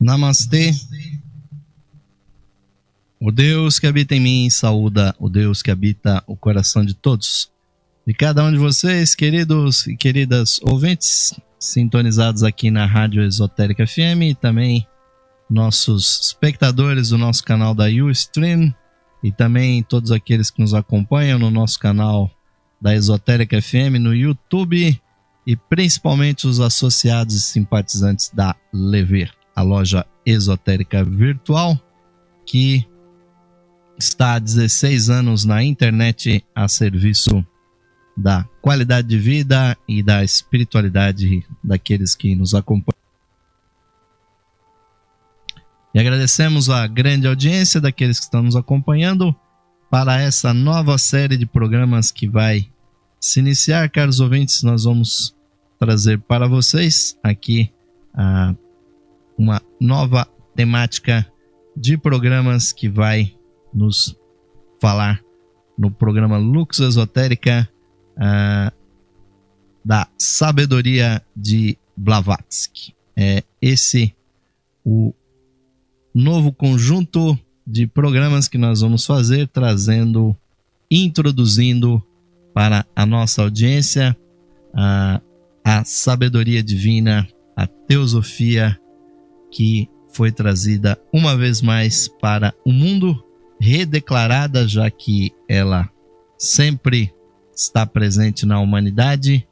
Namastê. O Deus que habita em mim saúda o Deus que habita o coração de todos. De cada um de vocês, queridos e queridas ouvintes, sintonizados aqui na Rádio Esotérica FM e também nossos espectadores do nosso canal da Ustream e também todos aqueles que nos acompanham no nosso canal da Esotérica FM no YouTube e principalmente os associados e simpatizantes da Lever, a loja esotérica virtual que está há 16 anos na internet a serviço da qualidade de vida e da espiritualidade daqueles que nos acompanham. E agradecemos a grande audiência daqueles que estão nos acompanhando para essa nova série de programas que vai se iniciar. Caros ouvintes, nós vamos trazer para vocês aqui uma nova temática de programas que vai nos falar no programa Lux Esotérica da sabedoria de Blavatsky. É esse o novo conjunto de programas que nós vamos fazer, introduzindo para a nossa audiência a sabedoria divina, a teosofia que foi trazida uma vez mais para o mundo, redeclarada, já que ela sempre está presente na humanidade,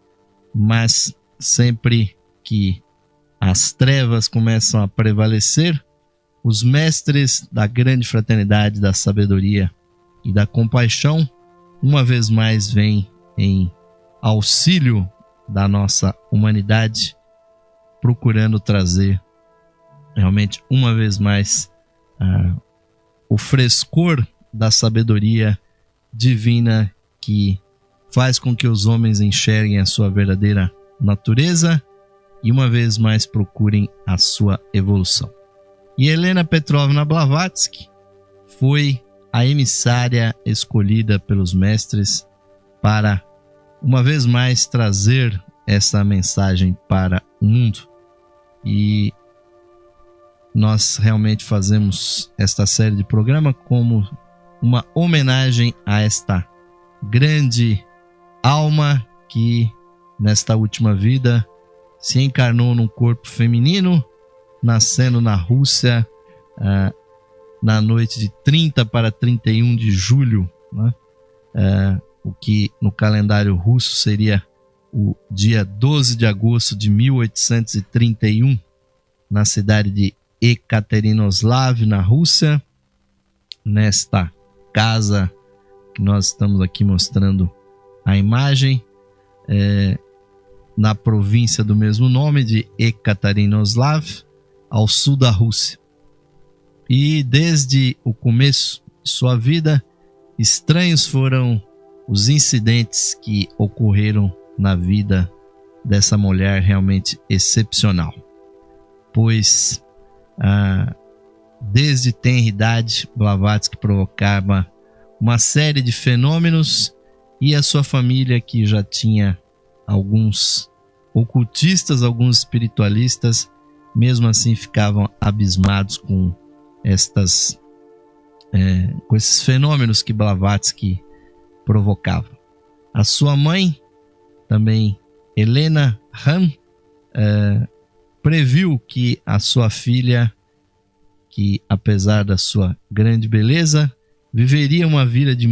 mas sempre que as trevas começam a prevalecer, os mestres da grande fraternidade, da sabedoria e da compaixão, uma vez mais vêm em auxílio da nossa humanidade, procurando trazer realmente uma vez mais o frescor da sabedoria divina que faz com que os homens enxerguem a sua verdadeira natureza e uma vez mais procurem a sua evolução. E Helena Petrovna Blavatsky foi a emissária escolhida pelos mestres para uma vez mais trazer essa mensagem para o mundo. E nós realmente fazemos esta série de programa como uma homenagem a esta grande alma que nesta última vida se encarnou num corpo feminino, nascendo na Rússia na noite de 30 para 31 de julho, né? O que no calendário russo seria o dia 12 de agosto de 1831, na cidade de Ekaterinoslav, na Rússia, nesta casa que nós estamos aqui mostrando a imagem, na província do mesmo nome de Ekaterinoslav, ao sul da Rússia. E desde o começo de sua vida, estranhos foram os incidentes que ocorreram na vida dessa mulher realmente excepcional, pois desde tenra idade Blavatsky provocava uma série de fenômenos e a sua família, que já tinha alguns ocultistas, alguns espiritualistas, mesmo assim ficavam abismados com com esses fenômenos que Blavatsky provocava. A sua mãe, também Helena Hahn, previu que a sua filha, que apesar da sua grande beleza, viveria uma vida de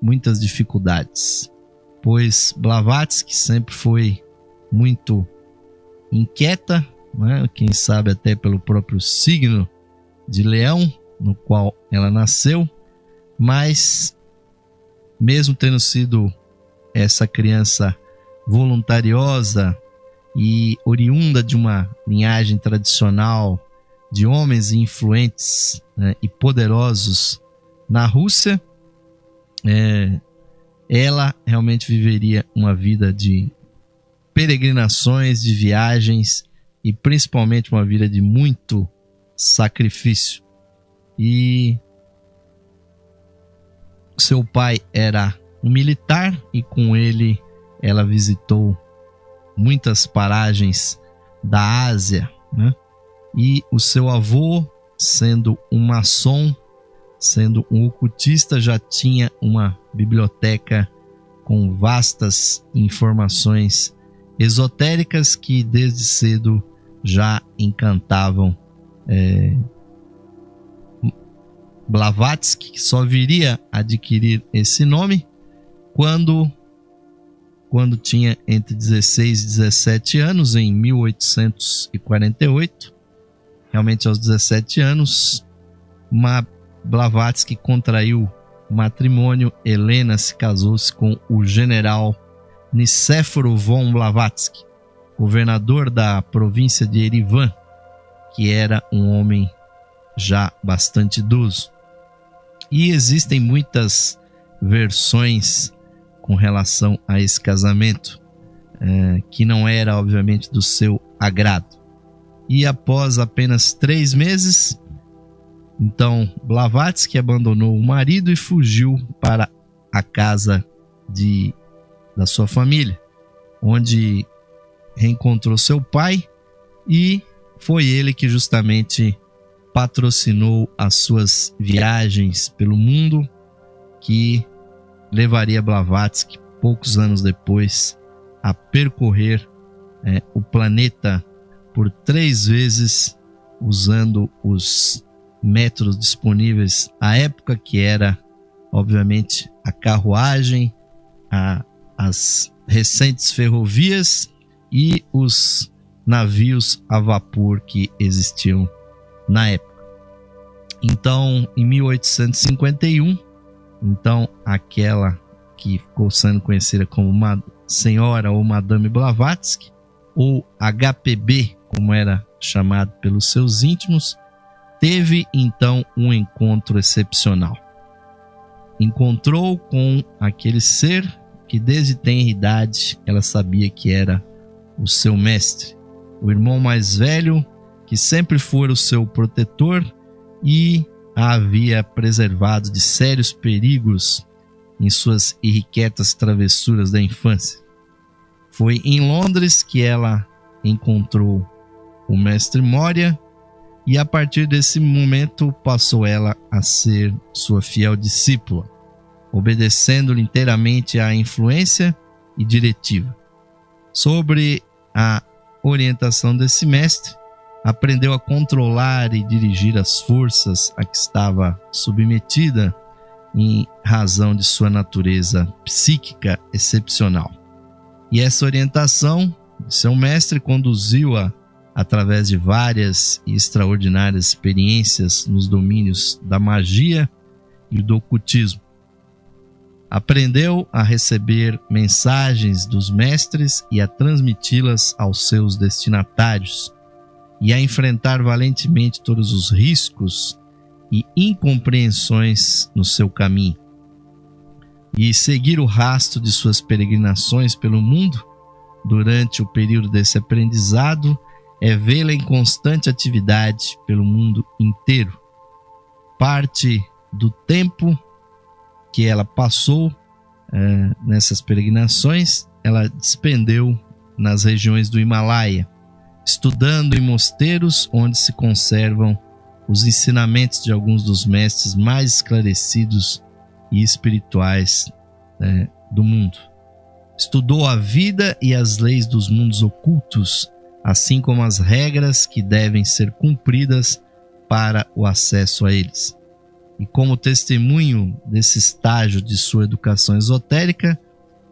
muitas dificuldades, pois Blavatsky sempre foi muito inquieta, né? Quem sabe até pelo próprio signo de Leão, no qual ela nasceu, mas mesmo tendo sido essa criança voluntariosa e oriunda de uma linhagem tradicional de homens influentes, né, e poderosos na Rússia, ela realmente viveria uma vida de peregrinações, de viagens e principalmente uma vida de muito sacrifício. E seu pai era um militar e com ele ela visitou muitas paragens da Ásia, né? e o seu avô, sendo um maçom, sendo um ocultista, já tinha uma biblioteca com vastas informações esotéricas que desde cedo já encantavam Blavatsky, que só viria a adquirir esse nome quando tinha entre 16 e 17 anos, em 1848. Realmente aos 17 anos, Blavatsky contraiu matrimônio. Helena se casou-se com o general Nicéforo von Blavatsky, governador da província de Erivan, que era um homem já bastante idoso. E existem muitas versões com relação a esse casamento, que não era obviamente do seu agrado. E após apenas 3 meses, então Blavatsky abandonou o marido e fugiu para a casa da sua família, onde reencontrou seu pai, e foi ele que justamente patrocinou as suas viagens pelo mundo, que levaria Blavatsky, poucos anos depois, a percorrer o planeta por 3 vezes, usando os métodos disponíveis à época, que era, obviamente, a carruagem, as recentes ferrovias e os navios a vapor que existiam na época. Então, em 1851, aquela que ficou sendo conhecida como uma senhora ou Madame Blavatsky, ou HPB, como era chamado pelos seus íntimos, teve então um encontro excepcional. Encontrou com aquele ser que desde tenra idade ela sabia que era o seu mestre, o irmão mais velho, que sempre fora o seu protetor e a havia preservado de sérios perigos em suas irrequietas travessuras da infância. Foi em Londres que ela encontrou o mestre Moria, e a partir desse momento passou ela a ser sua fiel discípula, obedecendo-lhe inteiramente à influência e diretiva. Sobre a orientação desse mestre, aprendeu a controlar e dirigir as forças a que estava submetida em razão de sua natureza psíquica excepcional. E essa orientação de seu mestre conduziu-a através de várias e extraordinárias experiências nos domínios da magia e do ocultismo. Aprendeu a receber mensagens dos mestres e a transmiti-las aos seus destinatários, e a enfrentar valentemente todos os riscos e incompreensões no seu caminho. E seguir o rastro de suas peregrinações pelo mundo durante o período desse aprendizado é vê-la em constante atividade pelo mundo inteiro. Parte do tempo que ela passou nessas peregrinações, ela despendeu nas regiões do Himalaia, estudando em mosteiros onde se conservam os ensinamentos de alguns dos mestres mais esclarecidos e espirituais do mundo. Estudou a vida e as leis dos mundos ocultos, assim como as regras que devem ser cumpridas para o acesso a eles. E como testemunho desse estágio de sua educação esotérica,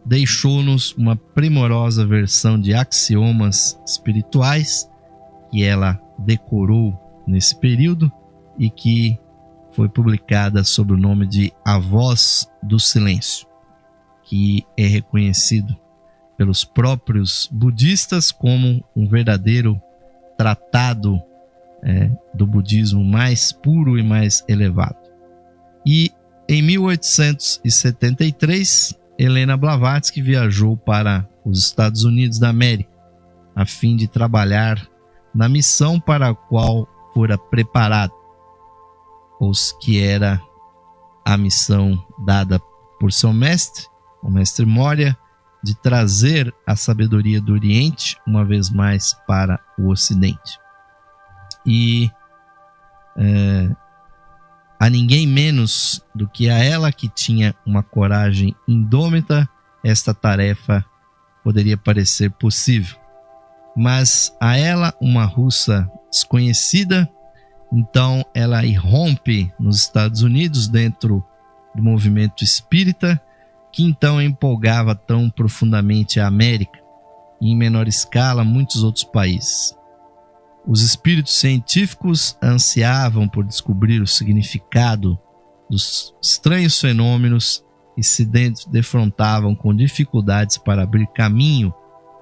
deixou-nos uma primorosa versão de axiomas espirituais que ela decorou nesse período e que foi publicada sob o nome de A Voz do Silêncio, que é reconhecido pelos próprios budistas como um verdadeiro tratado do budismo mais puro e mais elevado. E em 1873, Helena Blavatsky viajou para os Estados Unidos da América, a fim de trabalhar na missão para a qual fora preparada, que era a missão dada por seu mestre, o mestre Moria, de trazer a sabedoria do Oriente uma vez mais para o Ocidente. e a ninguém menos do que a ela, que tinha uma coragem indômita, esta tarefa poderia parecer possível. Mas a ela, uma russa desconhecida, então ela irrompe nos Estados Unidos dentro do movimento espírita, que então empolgava tão profundamente a América e, em menor escala, muitos outros países. Os espíritos científicos ansiavam por descobrir o significado dos estranhos fenômenos e se defrontavam com dificuldades para abrir caminho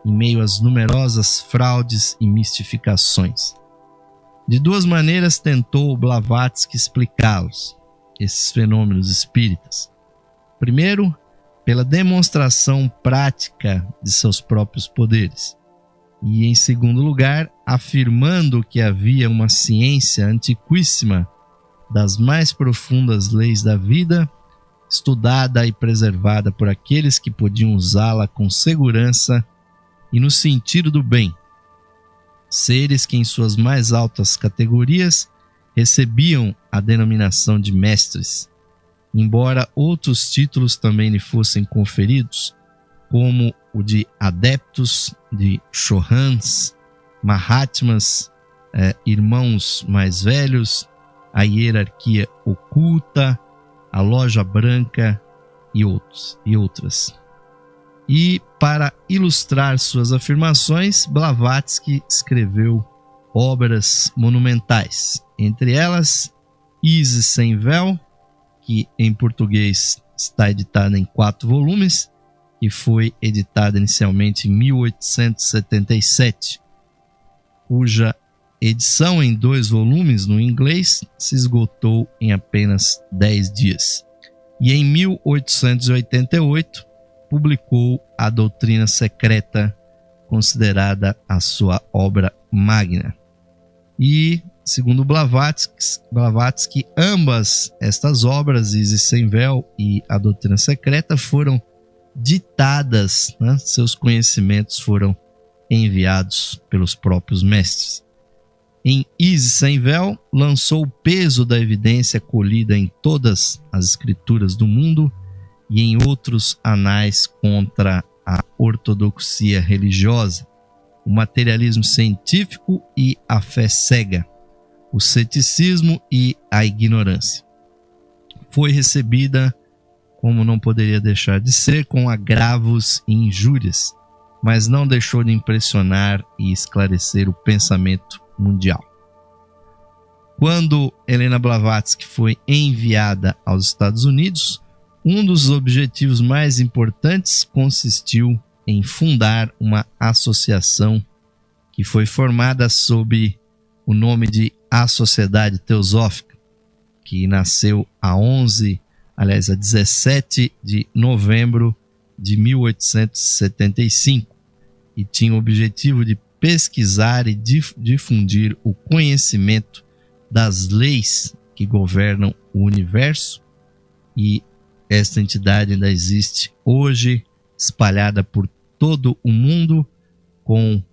em meio às numerosas fraudes e mistificações. De duas maneiras tentou Blavatsky explicá-los, esses fenômenos espíritas. Primeiro, pela demonstração prática de seus próprios poderes. E, em segundo lugar, afirmando que havia uma ciência antiquíssima das mais profundas leis da vida, estudada e preservada por aqueles que podiam usá-la com segurança e no sentido do bem. Seres que, em suas mais altas categorias, recebiam a denominação de mestres, embora outros títulos também lhe fossem conferidos, como o de adeptos, de Chohans, Mahatmas, irmãos mais velhos, a hierarquia oculta, a loja branca e outras. E, para ilustrar suas afirmações, Blavatsky escreveu obras monumentais, entre elas Isis Sem Véu, que em português está editada em 4 volumes, e foi editada inicialmente em 1877, cuja edição em 2 volumes no inglês se esgotou em apenas 10 dias. E em 1888 publicou A Doutrina Secreta, considerada a sua obra magna. E, segundo Blavatsky, ambas estas obras, Isis Sem Véu e A Doutrina Secreta, foram ditadas, seus conhecimentos foram enviados pelos próprios mestres. Em Isis Sem Véu, lançou o peso da evidência colhida em todas as escrituras do mundo e em outros anais contra a ortodoxia religiosa, o materialismo científico e a fé cega, o ceticismo e a ignorância. Foi recebida, como não poderia deixar de ser, com agravos e injúrias, mas não deixou de impressionar e esclarecer o pensamento mundial. Quando Helena Blavatsky foi enviada aos Estados Unidos, um dos objetivos mais importantes consistiu em fundar uma associação que foi formada sob o nome de A Sociedade Teosófica, que nasceu a 17 de novembro de 1875 e tinha o objetivo de pesquisar e difundir o conhecimento das leis que governam o universo, e esta entidade ainda existe hoje, espalhada por todo o mundo, com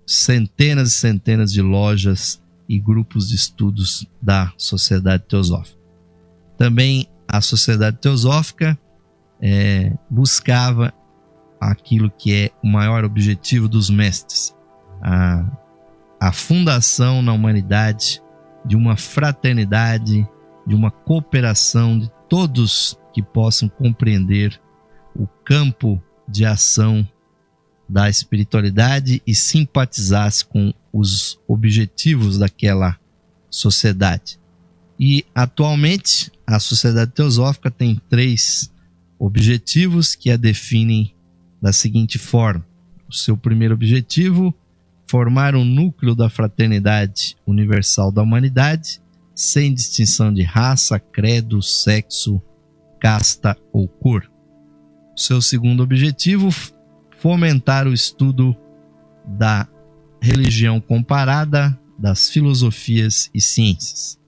centenas e centenas de lojas e grupos de estudos da Sociedade Teosófica. Também a Sociedade Teosófica buscava aquilo que é o maior objetivo dos mestres, a fundação na humanidade de uma fraternidade, de uma cooperação de todos que possam compreender o campo de ação da espiritualidade e simpatizasse com os objetivos daquela sociedade. E atualmente a Sociedade Teosófica tem 3 objetivos que a definem da seguinte forma: o seu primeiro objetivo, formar um núcleo da fraternidade universal da humanidade, sem distinção de raça, credo, sexo, casta ou cor. O seu segundo objetivo, fomentar o estudo da religião comparada, das filosofias e ciências.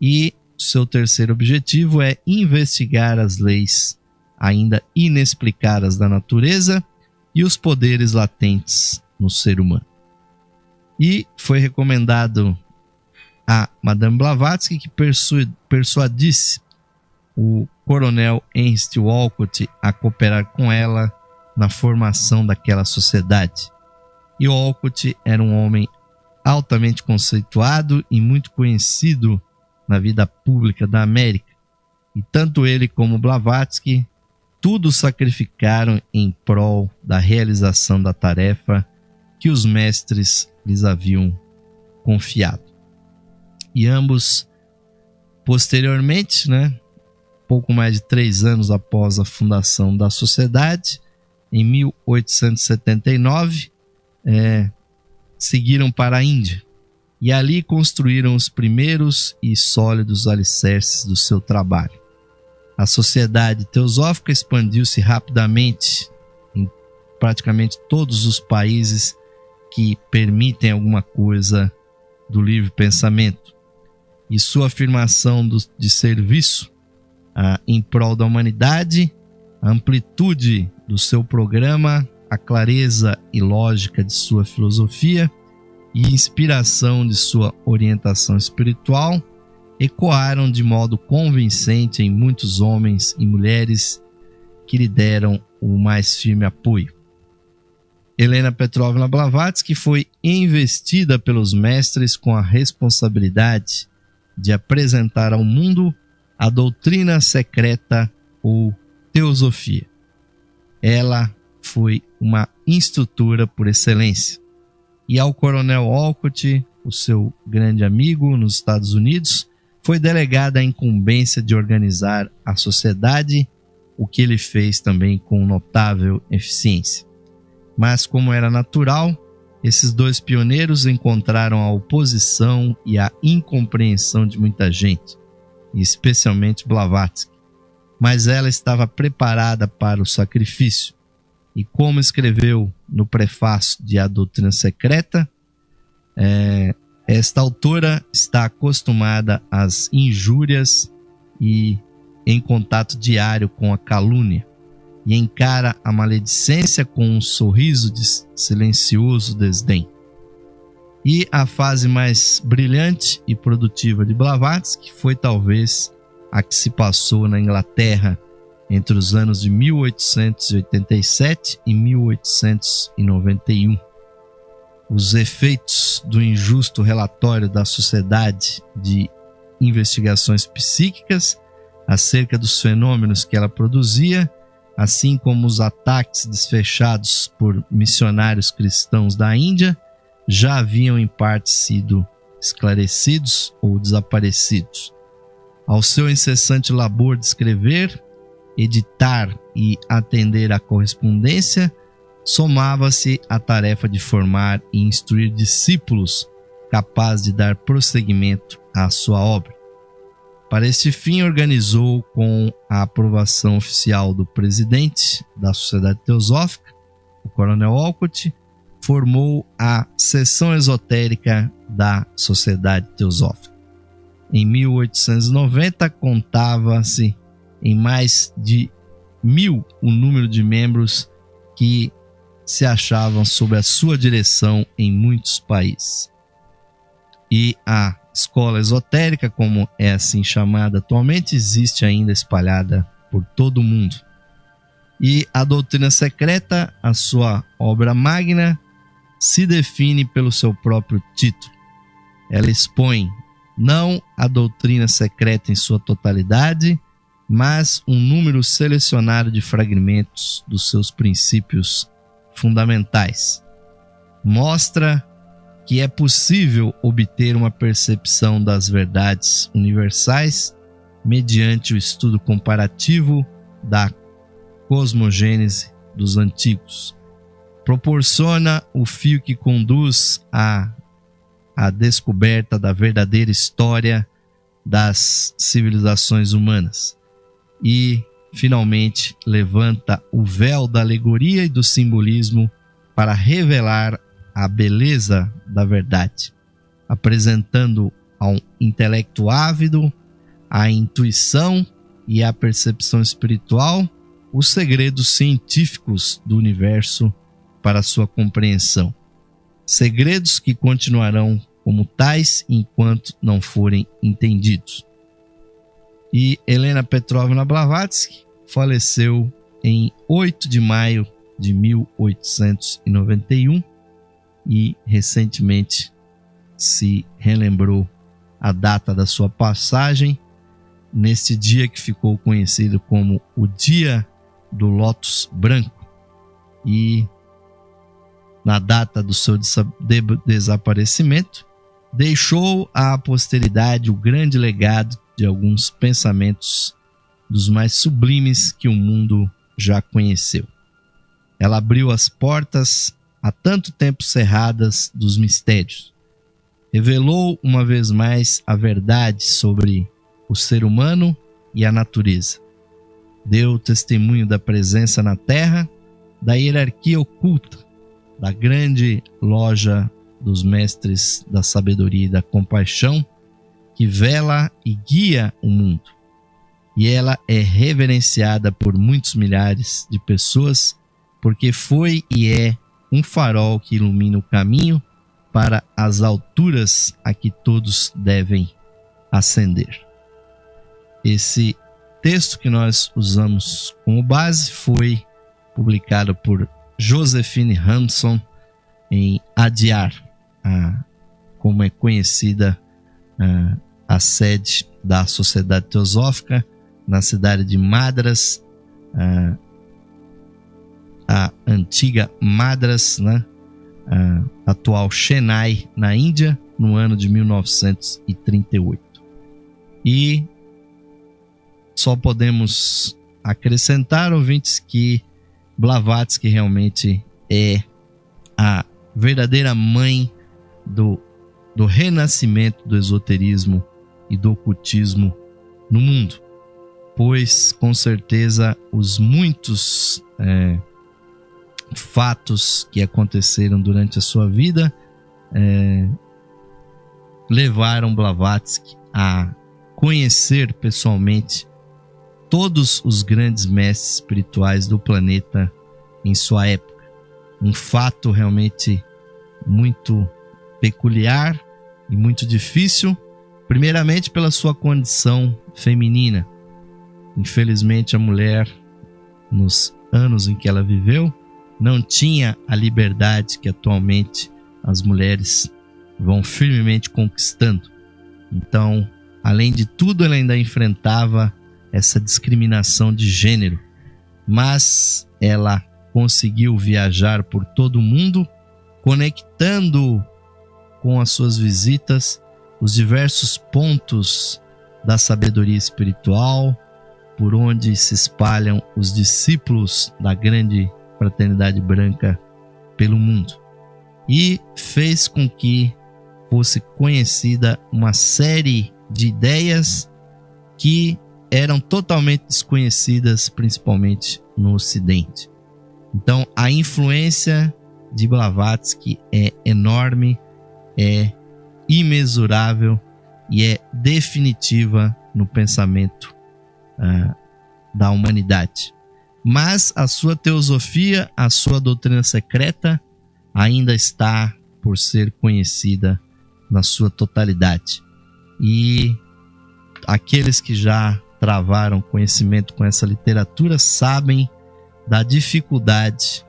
E o seu terceiro objetivo é investigar as leis ainda inexplicadas da natureza e os poderes latentes no ser humano. E foi recomendado a Madame Blavatsky que persuadisse o coronel Henry Steele Olcott a cooperar com ela na formação daquela sociedade. E Olcott era um homem altamente conceituado e muito conhecido na vida pública da América. E tanto ele como Blavatsky tudo sacrificaram em prol da realização da tarefa que os mestres lhes haviam confiado. E ambos, posteriormente, pouco mais de 3 anos após a fundação da sociedade, em 1879, seguiram para a Índia e ali construíram os primeiros e sólidos alicerces do seu trabalho. A Sociedade Teosófica expandiu-se rapidamente em praticamente todos os países que permitem alguma coisa do livre pensamento. E sua afirmação de serviço em prol da humanidade, a amplitude do seu programa, a clareza e lógica de sua filosofia e inspiração de sua orientação espiritual ecoaram de modo convincente em muitos homens e mulheres que lhe deram o mais firme apoio. Helena Petrovna Blavatsky foi investida pelos mestres com a responsabilidade de apresentar ao mundo a doutrina secreta ou teosofia. Ela foi uma instrutora por excelência. E ao coronel Olcott, o seu grande amigo nos Estados Unidos, foi delegada a incumbência de organizar a sociedade, o que ele fez também com notável eficiência. Mas, como era natural, esses dois pioneiros encontraram a oposição e a incompreensão de muita gente, e especialmente Blavatsky. Mas ela estava preparada para o sacrifício, e como escreveu no prefácio de A Doutrina Secreta, esta autora está acostumada às injúrias e em contato diário com a calúnia, e encara a maledicência com um sorriso de silencioso desdém. E a fase mais brilhante e produtiva de Blavatsky foi talvez a que se passou na Inglaterra entre os anos de 1887 e 1891. Os efeitos do injusto relatório da Sociedade de Investigações Psíquicas acerca dos fenômenos que ela produzia, assim como os ataques desfechados por missionários cristãos da Índia, já haviam em parte sido esclarecidos ou desaparecidos. Ao seu incessante labor de escrever, editar e atender à correspondência, somava-se a tarefa de formar e instruir discípulos capazes de dar prosseguimento à sua obra. Para este fim, organizou, com a aprovação oficial do presidente da Sociedade Teosófica, o coronel Olcott, formou a seção esotérica da Sociedade Teosófica. Em 1890, contava-se em mais de 1000 o número de membros que se achavam sob a sua direção em muitos países. E a escola esotérica, como é assim chamada atualmente, existe ainda espalhada por todo o mundo. E a doutrina secreta, a sua obra magna, se define pelo seu próprio título. Ela expõe não a doutrina secreta em sua totalidade, mas um número selecionado de fragmentos dos seus princípios fundamentais. Mostra que é possível obter uma percepção das verdades universais mediante o estudo comparativo da cosmogênese dos antigos. Proporciona o fio que conduz à descoberta da verdadeira história das civilizações humanas. E, finalmente, levanta o véu da alegoria e do simbolismo para revelar a beleza da verdade, apresentando ao intelecto ávido, à intuição e à percepção espiritual os segredos científicos do universo para sua compreensão. Segredos que continuarão como tais enquanto não forem entendidos. E Helena Petrovna Blavatsky faleceu em 8 de maio de 1891 e recentemente se relembrou a data da sua passagem neste dia que ficou conhecido como o Dia do Lótus Branco, e na data do seu desaparecimento deixou à posteridade o grande legado de alguns pensamentos dos mais sublimes que o mundo já conheceu. Ela abriu as portas há tanto tempo cerradas dos mistérios. Revelou uma vez mais a verdade sobre o ser humano e a natureza. Deu testemunho da presença na Terra, da hierarquia oculta, da grande loja dos mestres da sabedoria e da compaixão, que vela e guia o mundo. E ela é reverenciada por muitos milhares de pessoas, porque foi e é um farol que ilumina o caminho para as alturas a que todos devem ascender. Esse texto que nós usamos como base foi publicado por Josephine Hanson em Adyar, como é conhecida a sede da Sociedade Teosófica, na cidade de Madras, a antiga Madras, né? Atual Chennai, na Índia, no ano de 1938. E só podemos acrescentar, ouvintes, que Blavatsky realmente é a verdadeira mãe do renascimento do esoterismo e do ocultismo no mundo, pois com certeza os muitos fatos que aconteceram durante a sua vida levaram Blavatsky a conhecer pessoalmente todos os grandes mestres espirituais do planeta em sua época. Um fato realmente muito peculiar e muito difícil, primeiramente pela sua condição feminina. Infelizmente, a mulher, nos anos em que ela viveu, não tinha a liberdade que atualmente as mulheres vão firmemente conquistando. Então, além de tudo, ela ainda enfrentava essa discriminação de gênero, mas ela conseguiu viajar por todo o mundo, conectando com as suas visitas os diversos pontos da sabedoria espiritual, por onde se espalham os discípulos da grande fraternidade branca pelo mundo, e fez com que fosse conhecida uma série de ideias que eram totalmente desconhecidas, principalmente no Ocidente. Então, a influência de Blavatsky é enorme, é imensurável e é definitiva no pensamento da humanidade. Mas a sua teosofia, a sua doutrina secreta, ainda está por ser conhecida na sua totalidade. E aqueles que já travaram conhecimento com essa literatura sabem da dificuldade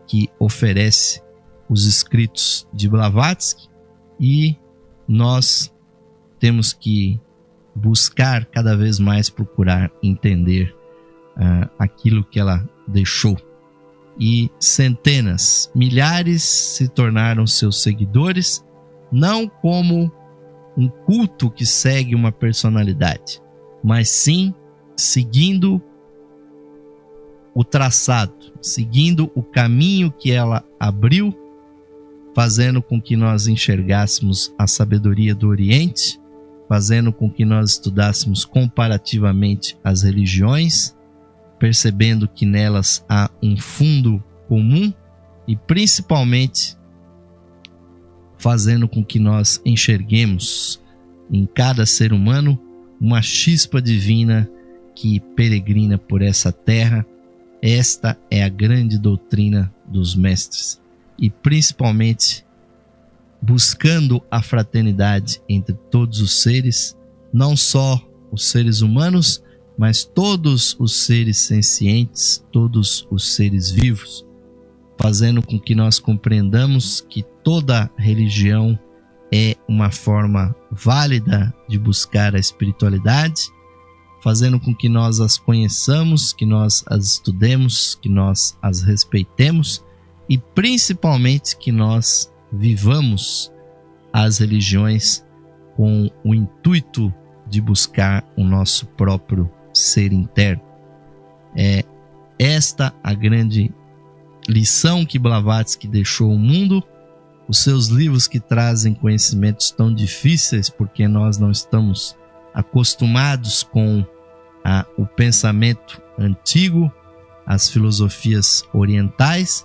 que oferece os escritos de Blavatsky, e nós temos que buscar cada vez mais procurar entender aquilo que ela deixou. E centenas, milhares se tornaram seus seguidores, não como um culto que segue uma personalidade, mas sim seguindo o traçado, seguindo o caminho que ela abriu, fazendo com que nós enxergássemos a sabedoria do Oriente, fazendo com que nós estudássemos comparativamente as religiões, percebendo que nelas há um fundo comum e principalmente fazendo com que nós enxerguemos em cada ser humano uma chispa divina que peregrina por essa terra. Esta é a grande doutrina dos mestres, e principalmente buscando a fraternidade entre todos os seres, não só os seres humanos, mas todos os seres sencientes, todos os seres vivos, fazendo com que nós compreendamos que toda religião é uma forma válida de buscar a espiritualidade, fazendo com que nós as conheçamos, que nós as estudemos, que nós as respeitemos e principalmente que nós vivamos as religiões com o intuito de buscar o nosso próprio ser interno. É esta a grande lição que Blavatsky deixou ao mundo. Os seus livros que trazem conhecimentos tão difíceis, porque nós não estamos acostumados com o pensamento antigo, as filosofias orientais,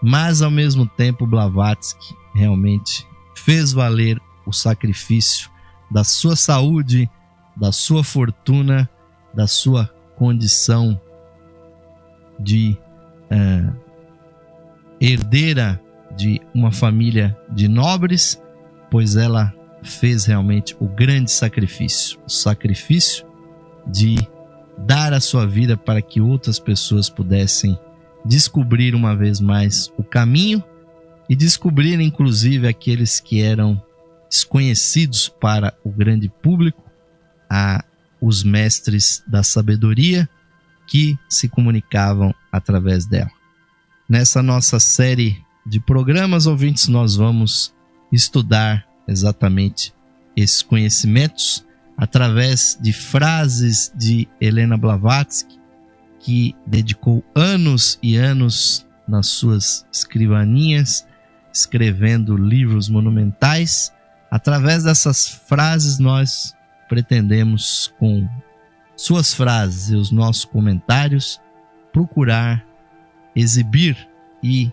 mas ao mesmo tempo Blavatsky realmente fez valer o sacrifício da sua saúde, da sua fortuna, da sua condição de herdeira de uma família de nobres, pois ela fez realmente o grande sacrifício, o sacrifício de dar a sua vida para que outras pessoas pudessem descobrir uma vez mais o caminho e descobrir inclusive aqueles que eram desconhecidos para o grande público, os mestres da sabedoria que se comunicavam através dela. Nessa nossa série de programas, ouvintes, nós vamos estudar exatamente esses conhecimentos através de frases de Helena Blavatsky, que dedicou anos e anos nas suas escrivaninhas, escrevendo livros monumentais. Através dessas frases, nós pretendemos, com suas frases e os nossos comentários, procurar exibir e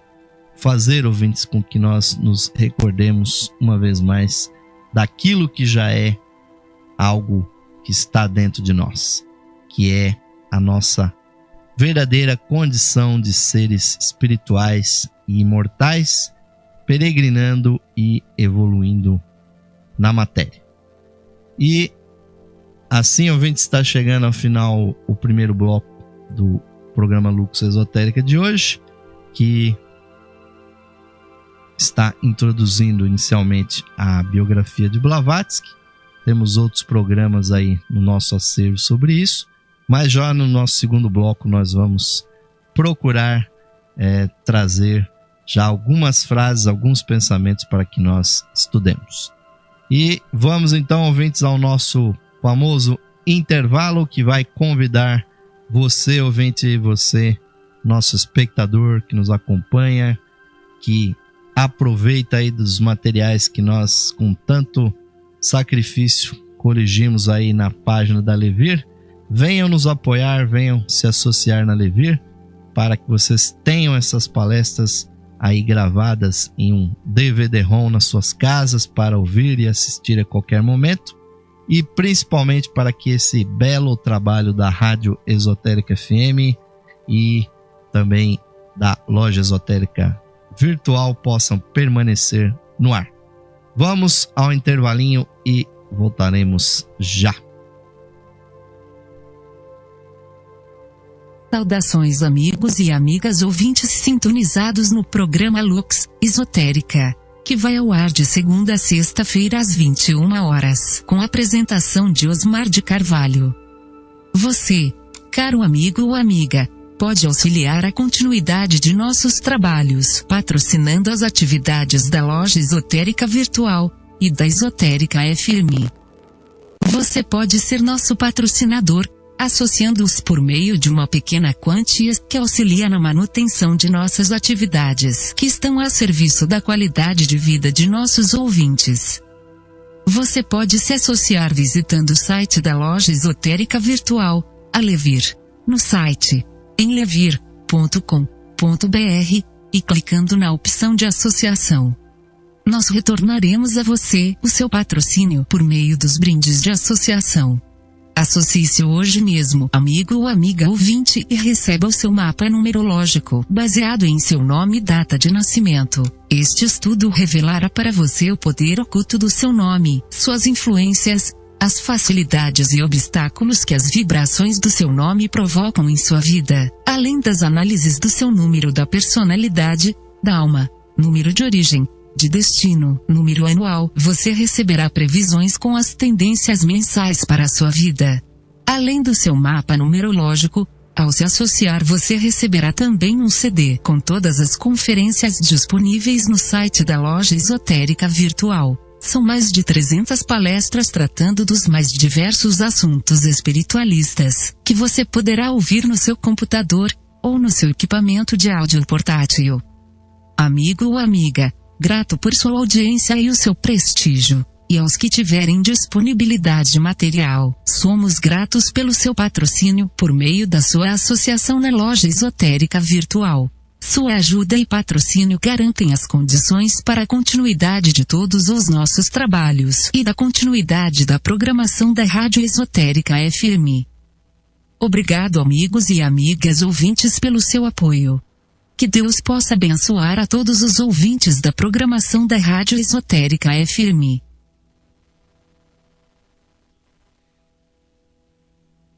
fazer, ouvintes, com que nós nos recordemos uma vez mais daquilo que já é algo que está dentro de nós, que é a nossa verdadeira condição de seres espirituais e imortais, peregrinando e evoluindo na matéria. E assim, ouvintes, está chegando ao final o primeiro bloco do programa Lux Esotérica de hoje, que está introduzindo inicialmente a biografia de Blavatsky. Temos outros programas aí no nosso acervo sobre isso, mas já no nosso segundo bloco nós vamos procurar trazer já algumas frases, alguns pensamentos para que nós estudemos. E vamos então, ouvintes, ao nosso famoso intervalo, que vai convidar você, ouvinte, você, nosso espectador que nos acompanha, que aproveita aí dos materiais que nós, com tanto sacrifício, coligimos aí na página da Levir. Venham nos apoiar, venham se associar na Levir, para que vocês tenham essas palestras aí gravadas em um DVD-ROM nas suas casas para ouvir e assistir a qualquer momento, e principalmente para que esse belo trabalho da Rádio Esotérica FM e também da Loja Esotérica Virtual possam permanecer no ar. Vamos ao intervalinho e voltaremos já. Saudações, amigos e amigas ouvintes sintonizados no programa Lux Esotérica, que vai ao ar de segunda a sexta-feira às 21 horas, com a apresentação de Osmar de Carvalho. Você, caro amigo ou amiga, pode auxiliar a continuidade de nossos trabalhos patrocinando as atividades da Loja Esotérica Virtual e da Esotérica FM. Você pode ser nosso patrocinador, associando-os por meio de uma pequena quantia que auxilia na manutenção de nossas atividades, que estão a serviço da qualidade de vida de nossos ouvintes. Você pode se associar visitando o site da Loja Esotérica Virtual, a Levir, no site em levir.com.br, e clicando na opção de associação. Nós retornaremos a você o seu patrocínio por meio dos brindes de associação. Associe-se hoje mesmo, amigo ou amiga ouvinte, e receba o seu mapa numerológico, baseado em seu nome e data de nascimento. Este estudo revelará para você o poder oculto do seu nome, suas influências, as facilidades e obstáculos que as vibrações do seu nome provocam em sua vida, além das análises do seu número da personalidade, da alma, número de origem, de destino, número anual. Você receberá previsões com as tendências mensais para a sua vida. Além do seu mapa numerológico, ao se associar você receberá também um CD com todas as conferências disponíveis no site da Loja Esotérica Virtual. São mais de 300 palestras tratando dos mais diversos assuntos espiritualistas, que você poderá ouvir no seu computador, ou no seu equipamento de áudio portátil. Amigo ou amiga, grato por sua audiência e o seu prestígio. E aos que tiverem disponibilidade material, somos gratos pelo seu patrocínio por meio da sua associação na Loja Esotérica Virtual. Sua ajuda e patrocínio garantem as condições para a continuidade de todos os nossos trabalhos e da continuidade da programação da Rádio Esotérica FM. Obrigado, amigos e amigas ouvintes, pelo seu apoio. Que Deus possa abençoar a todos os ouvintes da programação da Rádio Esotérica FM.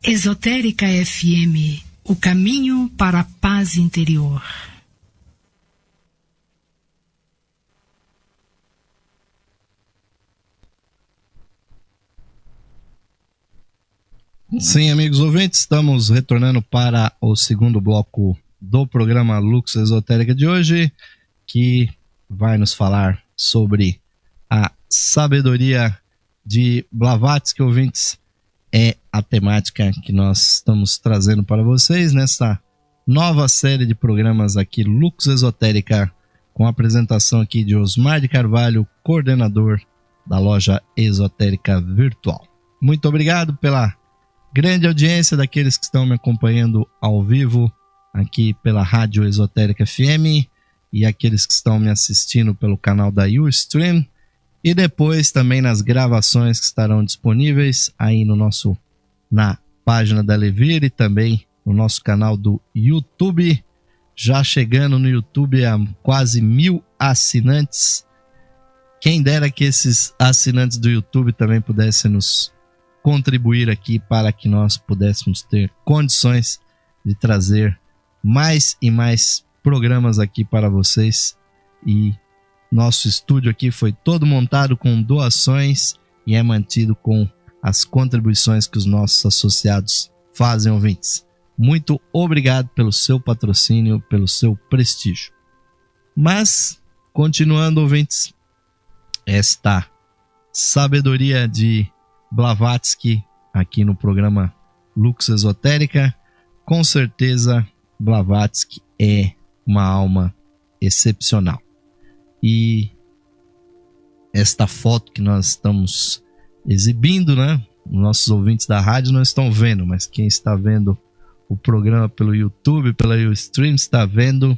Esotérica FM, o caminho para a paz interior. Sim, amigos ouvintes, estamos retornando para o segundo bloco do programa Lux Esotérica de hoje, que vai nos falar sobre a sabedoria de Blavatsky. Ouvintes, é a temática que nós estamos trazendo para vocês nessa nova série de programas aqui, Lux Esotérica, com a apresentação aqui de Osmar de Carvalho, coordenador da Loja Esotérica Virtual. Muito obrigado pela grande audiência daqueles que estão me acompanhando ao vivo aqui pela Rádio Esotérica FM e aqueles que estão me assistindo pelo canal da Ustream e depois também nas gravações que estarão disponíveis aí na página da Levir e também no nosso canal do YouTube, já chegando no YouTube a quase 1000 assinantes. Quem dera que esses assinantes do YouTube também pudessem nos contribuir aqui para que nós pudéssemos ter condições de trazer mais e mais programas aqui para vocês. E nosso estúdio aqui foi todo montado com doações e é mantido com as contribuições que os nossos associados fazem, ouvintes. Muito obrigado pelo seu patrocínio, pelo seu prestígio. Mas, continuando, ouvintes, esta sabedoria de Blavatsky aqui no programa Lux Esotérica, com certeza Blavatsky é uma alma excepcional. E esta foto que nós estamos exibindo, né? Nossos ouvintes da rádio não estão vendo, mas quem está vendo o programa pelo YouTube, pela Ustream, está vendo.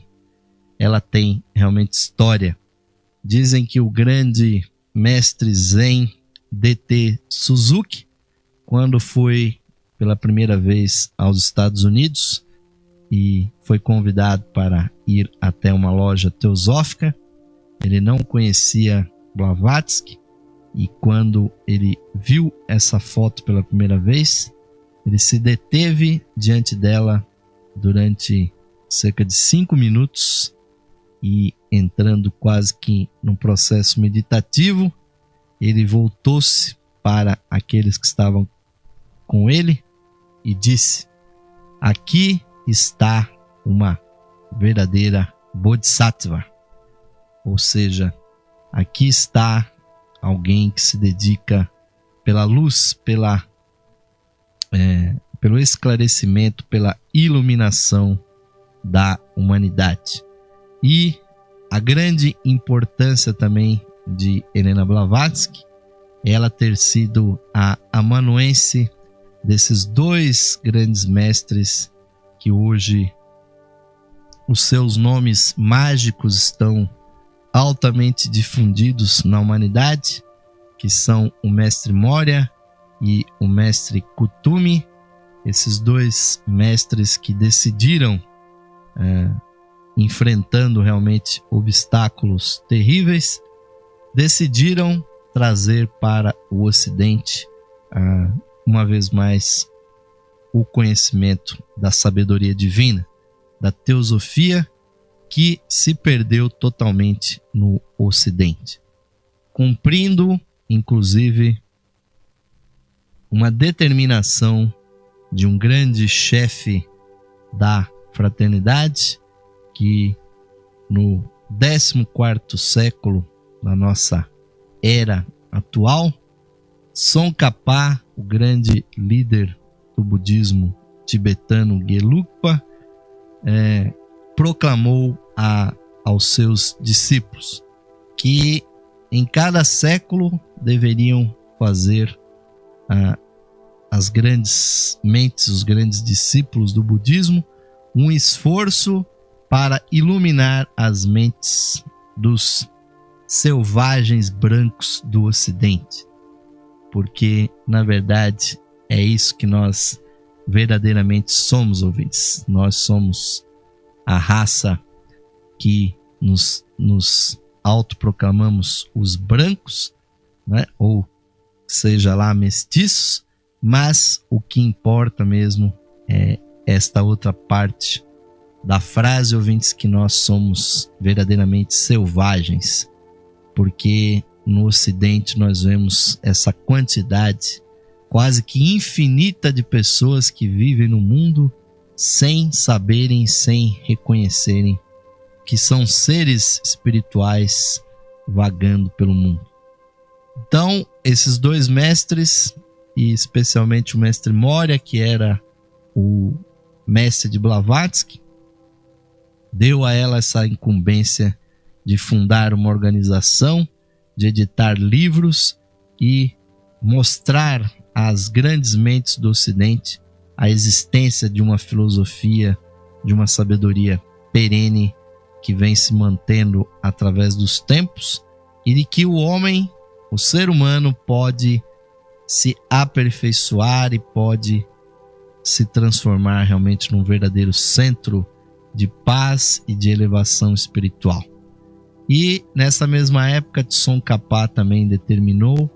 Ela tem realmente história. Dizem que o grande mestre Zen D.T. Suzuki, quando foi pela primeira vez aos Estados Unidos e foi convidado para ir até uma loja teosófica, ele não conhecia Blavatsky e quando ele viu essa foto pela primeira vez, ele se deteve diante dela durante cerca de 5 minutos e, entrando quase que num processo meditativo, ele voltou-se para aqueles que estavam com ele e disse: aqui está uma verdadeira Bodhisattva. Ou seja, aqui está alguém que se dedica pela luz, pelo esclarecimento, pela iluminação da humanidade. E a grande importância também de Helena Blavatsky, ela ter sido a amanuense desses dois grandes mestres que hoje os seus nomes mágicos estão altamente difundidos na humanidade, que são o mestre Moria e o mestre Kuthumi, esses dois mestres que decidiram, enfrentando realmente obstáculos terríveis, decidiram trazer para o Ocidente, uma vez mais, o conhecimento da sabedoria divina, da teosofia, que se perdeu totalmente no Ocidente, cumprindo, inclusive, uma determinação de um grande chefe da fraternidade, que no 14º século da nossa era atual, Tsongkhapa, o grande líder do budismo tibetano Gelugpa, proclamou aos seus discípulos que em cada século deveriam fazer as grandes mentes, os grandes discípulos do budismo, um esforço para iluminar as mentes dos selvagens brancos do Ocidente, porque na verdade é isso que nós verdadeiramente somos, ouvintes. Nós somos a raça que nos autoproclamamos os brancos, né? Ou seja lá, mestiços, mas o que importa mesmo é esta outra parte da frase, ouvintes, que nós somos verdadeiramente selvagens, porque no Ocidente nós vemos essa quantidade quase que infinita de pessoas que vivem no mundo sem saberem, sem reconhecerem que são seres espirituais vagando pelo mundo. Então, esses dois mestres, e especialmente o mestre Moria, que era o mestre de Blavatsky, deu a ela essa incumbência de fundar uma organização, de editar livros e mostrar às grandes mentes do Ocidente a existência de uma filosofia, de uma sabedoria perene que vem se mantendo através dos tempos, e de que o homem, o ser humano, pode se aperfeiçoar e pode se transformar realmente num verdadeiro centro de paz e de elevação espiritual. E nessa mesma época, Tsongkhapa também determinou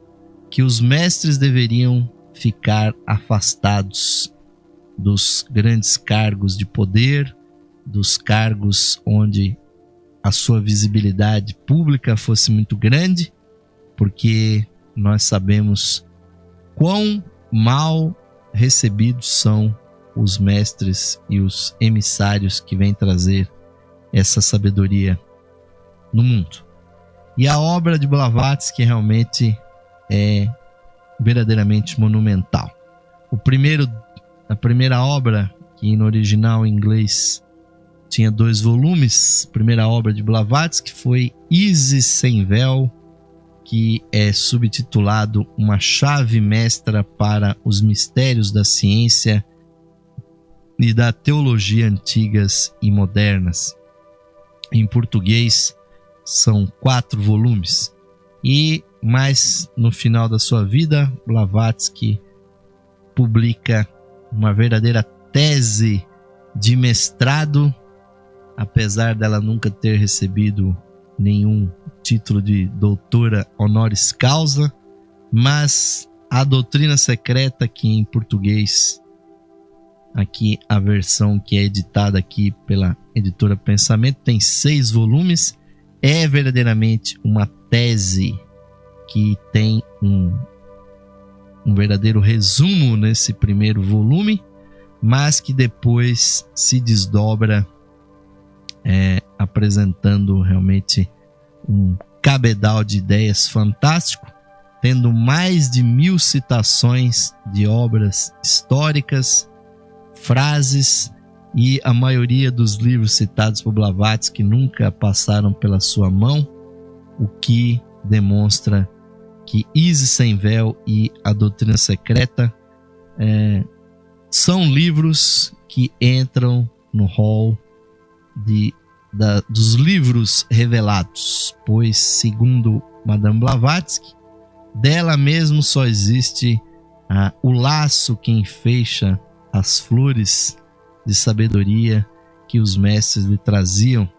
que os mestres deveriam ficar afastados dos grandes cargos de poder, dos cargos onde a sua visibilidade pública fosse muito grande, porque nós sabemos quão mal recebidos são os mestres e os emissários que vêm trazer essa sabedoria no mundo. E a obra de Blavatsky realmente é verdadeiramente monumental. A primeira obra, que no original em inglês tinha 2 volumes, a primeira obra de Blavatsky foi Isis Sem Véu, que é subtitulado Uma Chave Mestra para os Mistérios da Ciência e da Teologia Antigas e Modernas. Em português são 4 volumes. E mais no final da sua vida, Blavatsky publica uma verdadeira tese de mestrado, apesar dela nunca ter recebido nenhum título de doutora honoris causa, mas a Doutrina Secreta, que em português, aqui a versão que é editada aqui pela editora Pensamento, tem 6 volumes, é verdadeiramente uma tese que tem um verdadeiro resumo nesse primeiro volume, mas que depois se desdobra apresentando realmente um cabedal de ideias fantástico, tendo mais de 1000 citações de obras históricas, frases, e a maioria dos livros citados por Blavatsky nunca passaram pela sua mão, o que demonstra que Isis Sem Véu e a Doutrina Secreta são livros que entram no hall dos livros revelados, pois, segundo Madame Blavatsky, dela mesmo só existe o laço que enfeixa as flores de sabedoria que os mestres lhe traziam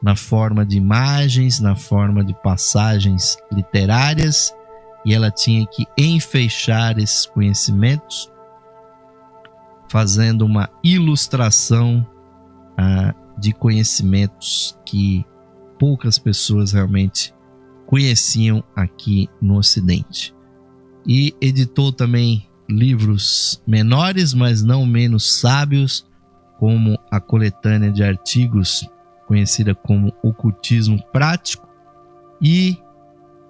na forma de imagens, na forma de passagens literárias, e ela tinha que enfeixar esses conhecimentos fazendo uma ilustração de conhecimentos que poucas pessoas realmente conheciam aqui no Ocidente. E editou também livros menores, mas não menos sábios, como a coletânea de artigos conhecida como Ocultismo Prático, e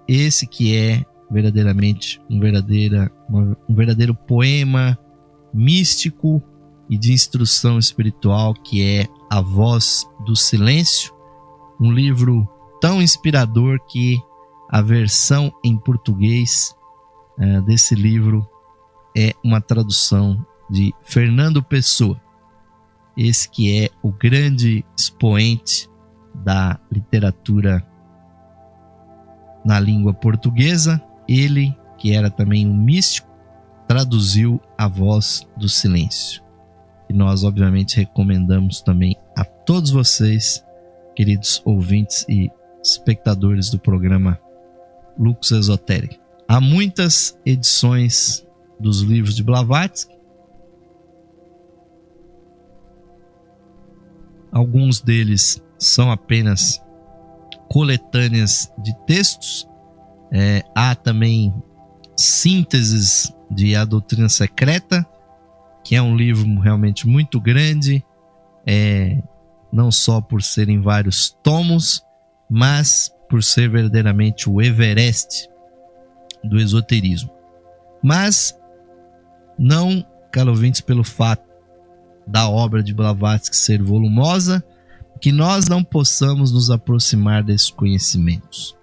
esse que é verdadeiramente um verdadeiro poema místico e de instrução espiritual, que é A Voz do Silêncio, um livro tão inspirador que a versão em português desse livro é uma tradução de Fernando Pessoa, esse que é o grande expoente da literatura na língua portuguesa. Ele, que era também um místico, traduziu A Voz do Silêncio. E nós, obviamente, recomendamos também a todos vocês, queridos ouvintes e espectadores do programa Lux Esotérica. Há muitas edições dos livros de Blavatsky. Alguns deles são apenas coletâneas de textos. Há também sínteses de A Doutrina Secreta, que é um livro realmente muito grande, não só por serem vários tomos, mas por ser verdadeiramente o Everest do esoterismo. Mas não, caros ouvintes, pelo fato da obra de Blavatsky ser volumosa, que nós não possamos nos aproximar desses conhecimentos.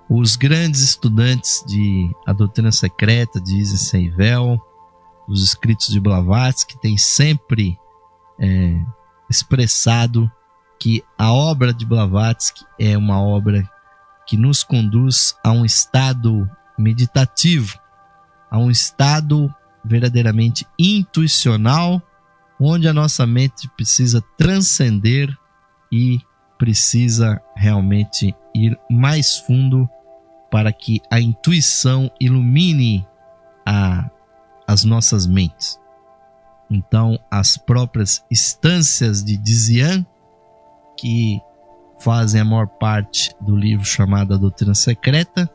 Os grandes estudantes de A Doutrina Secreta, de Eisenstein, os escritos de Blavatsky, têm sempre expressado que a obra de Blavatsky é uma obra que nos conduz a um estado meditativo, a um estado verdadeiramente intuicional, onde a nossa mente precisa transcender e precisa realmente ir mais fundo para que a intuição ilumine as nossas mentes. Então, as próprias instâncias de Dzyan, que fazem a maior parte do livro chamado A Doutrina Secreta,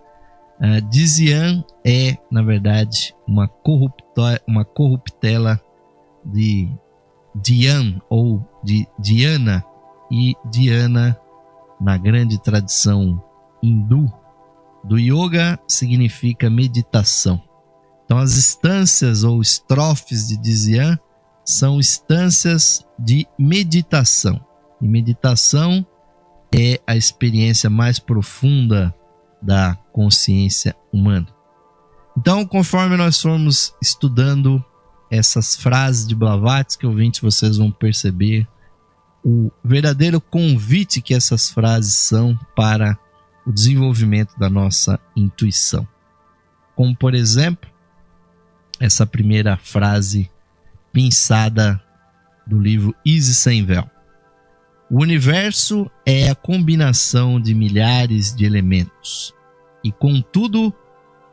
Dzyan é, na verdade, uma corruptela de Dhyan ou de Dhyana, e Dhyana, na grande tradição hindu do yoga, significa meditação. Então, as instâncias ou estrofes de Dzyan são instâncias de meditação. E meditação é a experiência mais profunda da consciência humana. Então, conforme nós formos estudando essas frases de Blavatsky, ouvintes, vocês vão perceber o verdadeiro convite que essas frases são para o desenvolvimento da nossa intuição. Como, por exemplo, essa primeira frase pensada do livro Easy Sem Véu. O universo é a combinação de milhares de elementos e, contudo,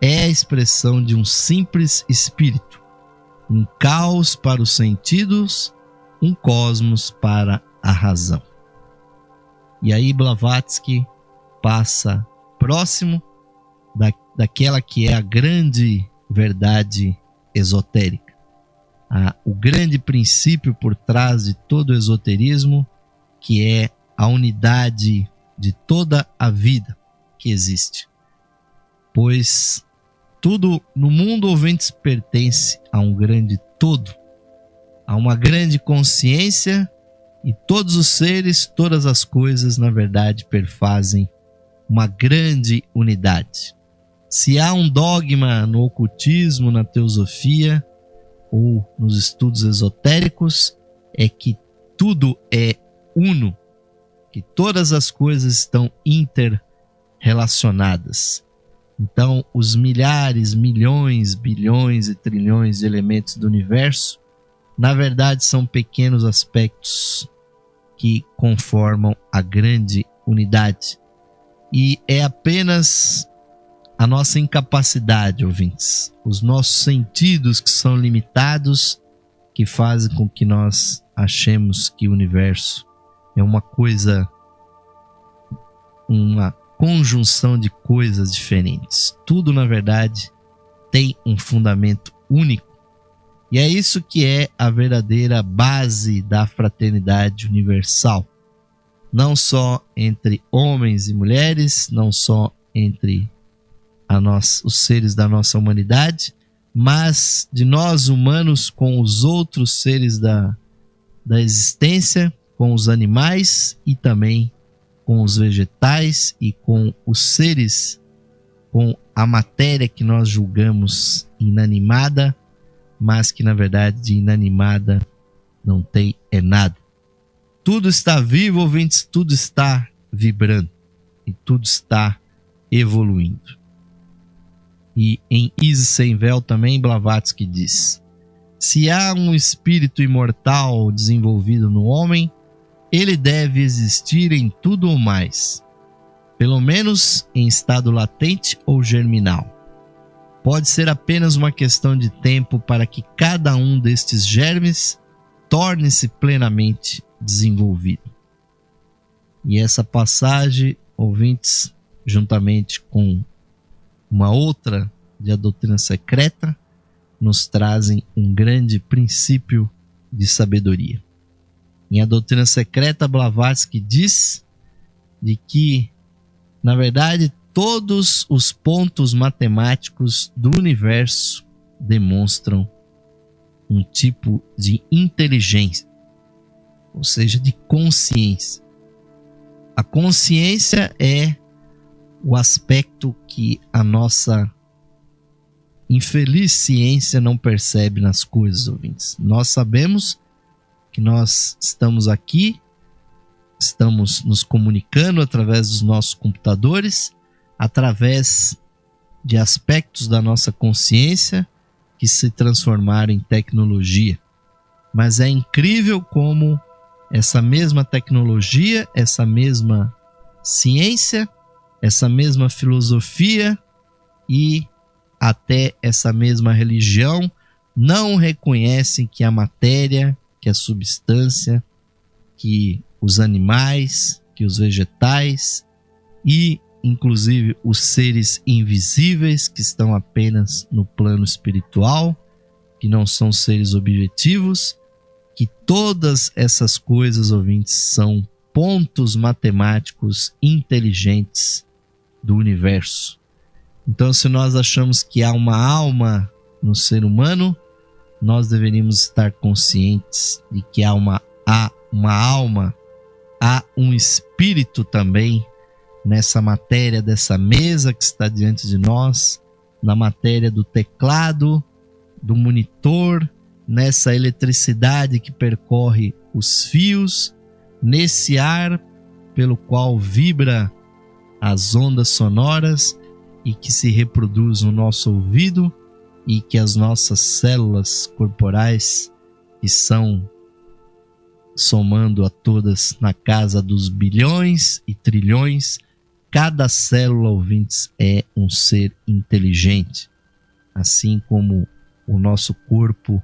é a expressão de um simples espírito, um caos para os sentidos, um cosmos para a razão. E aí Blavatsky passa próximo daquela que é a grande verdade esotérica. O grande princípio por trás de todo o esoterismo, que é a unidade de toda a vida que existe. Pois tudo no mundo, ouvintes, pertence a um grande todo, a uma grande consciência, e todos os seres, todas as coisas, na verdade, perfazem uma grande unidade. Se há um dogma no ocultismo, na teosofia ou nos estudos esotéricos, é que tudo é uno, que todas as coisas estão interrelacionadas. Então, os milhares, milhões, bilhões e trilhões de elementos do universo, na verdade, são pequenos aspectos que conformam a grande unidade. E é apenas a nossa incapacidade, ouvintes, os nossos sentidos que são limitados, que fazem com que nós achemos que o universo é uma coisa, uma conjunção de coisas diferentes. Tudo, na verdade, tem um fundamento único. E é isso que é a verdadeira base da fraternidade universal. Não só entre homens e mulheres, não só entre os seres da nossa humanidade, mas de nós humanos com os outros seres da existência, com os animais e também com os vegetais e com os seres, com a matéria que nós julgamos inanimada, mas que na verdade de inanimada não tem nada. Tudo está vivo, ouvintes, tudo está vibrando e tudo está evoluindo. E em Easy Sem Véu também Blavatsky diz: se há um espírito imortal desenvolvido no homem, ele deve existir em tudo ou mais, pelo menos em estado latente ou germinal. Pode ser apenas uma questão de tempo para que cada um destes germes torne-se plenamente desenvolvido. E essa passagem, ouvintes, juntamente com uma outra de A Doutrina Secreta, nos trazem um grande princípio de sabedoria. Em A Doutrina Secreta, Blavatsky diz de que, na verdade, todos os pontos matemáticos do universo demonstram um tipo de inteligência, ou seja, de consciência. A consciência é o aspecto que a nossa infeliz ciência não percebe nas coisas, ouvintes. Nós sabemos que nós estamos aqui, estamos nos comunicando através dos nossos computadores, através de aspectos da nossa consciência que se transformaram em tecnologia. Mas é incrível como essa mesma tecnologia, essa mesma ciência, essa mesma filosofia e até essa mesma religião não reconhecem que a matéria, que a substância, que os animais, que os vegetais e inclusive os seres invisíveis que estão apenas no plano espiritual, que não são seres objetivos, que todas essas coisas, ouvintes, são pontos matemáticos inteligentes do universo. Então, se nós achamos que há uma alma no ser humano, nós deveríamos estar conscientes de que há uma alma, há um espírito também nessa matéria dessa mesa que está diante de nós, na matéria do teclado, do monitor, nessa eletricidade que percorre os fios, nesse ar pelo qual vibra as ondas sonoras e que se reproduz no nosso ouvido, e que as nossas células corporais, que são, somando a todas, na casa dos bilhões e trilhões, cada célula, ouvintes, é um ser inteligente. Assim como o nosso corpo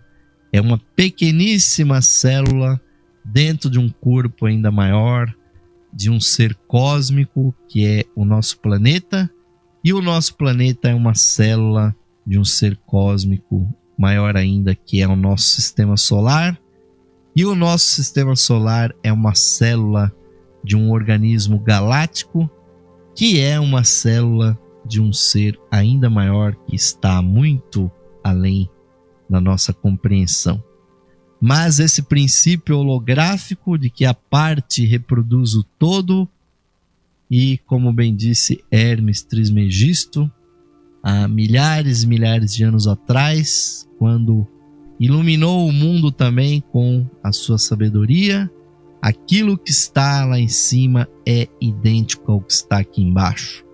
é uma pequeníssima célula dentro de um corpo ainda maior, de um ser cósmico, que é o nosso planeta, e o nosso planeta é uma célula de um ser cósmico maior ainda, que é o nosso sistema solar, e o nosso sistema solar é uma célula de um organismo galáctico, que é uma célula de um ser ainda maior, que está muito além da nossa compreensão. Mas esse princípio holográfico de que a parte reproduz o todo, e como bem disse Hermes Trismegisto, há milhares e milhares de anos atrás, quando iluminou o mundo também com a sua sabedoria, aquilo que está lá em cima é idêntico ao que está aqui embaixo.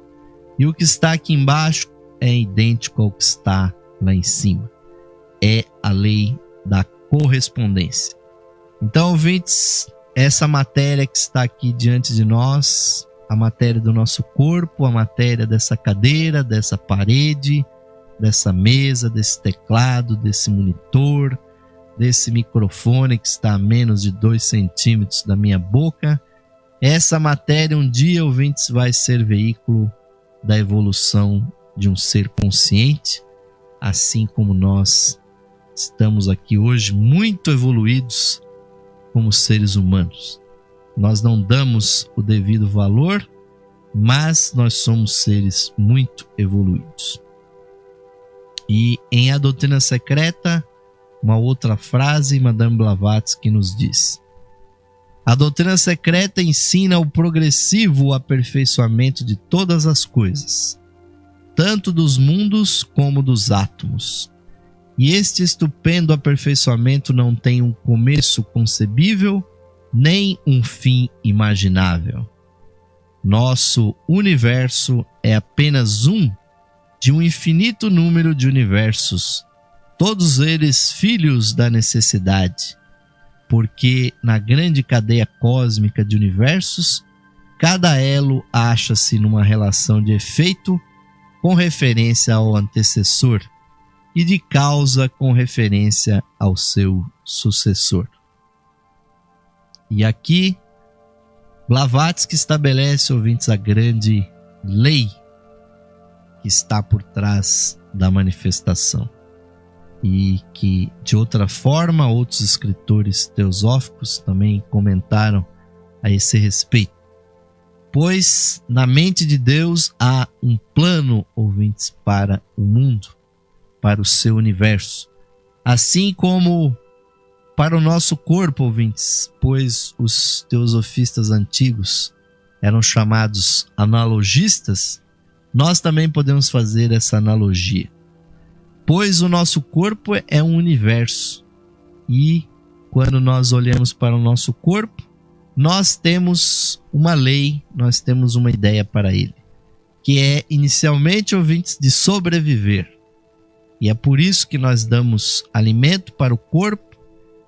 E o que está aqui embaixo é idêntico ao que está lá em cima. É a lei da correspondência. Então, ouvintes, essa matéria que está aqui diante de nós, a matéria do nosso corpo, a matéria dessa cadeira, dessa parede, dessa mesa, desse teclado, desse monitor, desse microfone que está a menos de 2 centímetros da minha boca, essa matéria um dia, ouvintes, vai ser veículo da evolução de um ser consciente, assim como nós estamos aqui hoje muito evoluídos como seres humanos. Nós não damos o devido valor, mas nós somos seres muito evoluídos. E em A Doutrina Secreta, uma outra frase, Madame Blavatsky nos diz: a doutrina secreta ensina o progressivo aperfeiçoamento de todas as coisas, tanto dos mundos como dos átomos. E este estupendo aperfeiçoamento não tem um começo concebível, nem um fim imaginável. Nosso universo é apenas um de um infinito número de universos, todos eles filhos da necessidade, porque na grande cadeia cósmica de universos, cada elo acha-se numa relação de efeito com referência ao antecessor e de causa com referência ao seu sucessor. E aqui, Blavatsky estabelece, ouvintes, a grande lei que está por trás da manifestação e que, de outra forma, outros escritores teosóficos também comentaram a esse respeito. Pois na mente de Deus há um plano, ouvintes, para o mundo, para o seu universo, assim como para o nosso corpo, ouvintes, pois os teosofistas antigos eram chamados analogistas. Nós também podemos fazer essa analogia, pois o nosso corpo é um universo e quando nós olhamos para o nosso corpo, nós temos uma lei, nós temos uma ideia para ele, que é inicialmente, ouvintes, de sobreviver. E é por isso que nós damos alimento para o corpo,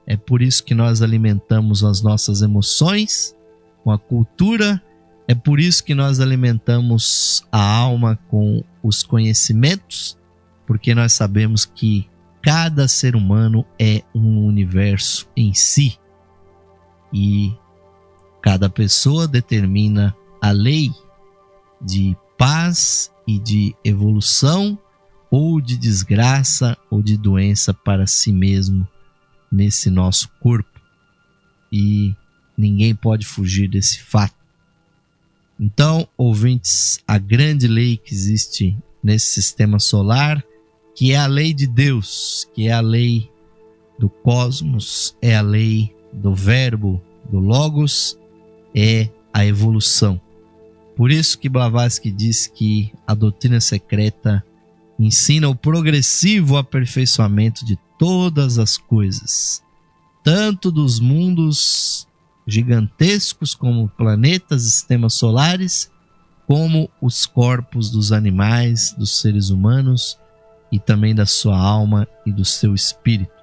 é por isso que nós alimentamos as nossas emoções com a cultura, é por isso que nós alimentamos a alma com os conhecimentos, porque nós sabemos que cada ser humano é um universo em si. E cada pessoa determina a lei de paz e de evolução, ou de desgraça ou de doença para si mesmo nesse nosso corpo. E ninguém pode fugir desse fato. Então, ouvintes, a grande lei que existe nesse sistema solar, que é a lei de Deus, que é a lei do cosmos, é a lei do verbo, do logos, é a evolução. Por isso que Blavatsky diz que a doutrina secreta ensina o progressivo aperfeiçoamento de todas as coisas, tanto dos mundos gigantescos como planetas e sistemas solares, como os corpos dos animais, dos seres humanos e também da sua alma e do seu espírito.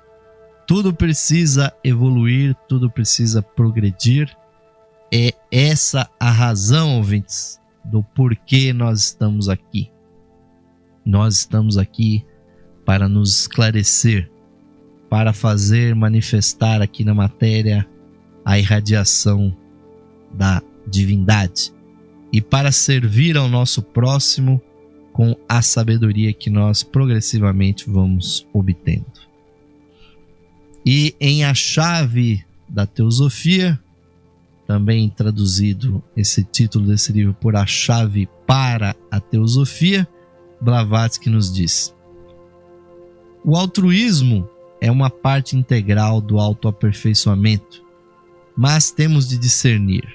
Tudo precisa evoluir, tudo precisa progredir. É essa a razão, ouvintes, do porquê nós estamos aqui. Nós estamos aqui para nos esclarecer, para fazer manifestar aqui na matéria a irradiação da divindade e para servir ao nosso próximo com a sabedoria que nós progressivamente vamos obtendo. E em A Chave da Teosofia, também traduzido esse título desse livro por A Chave para a Teosofia, Blavatsky nos diz: o altruísmo é uma parte integral do autoaperfeiçoamento, mas temos de discernir.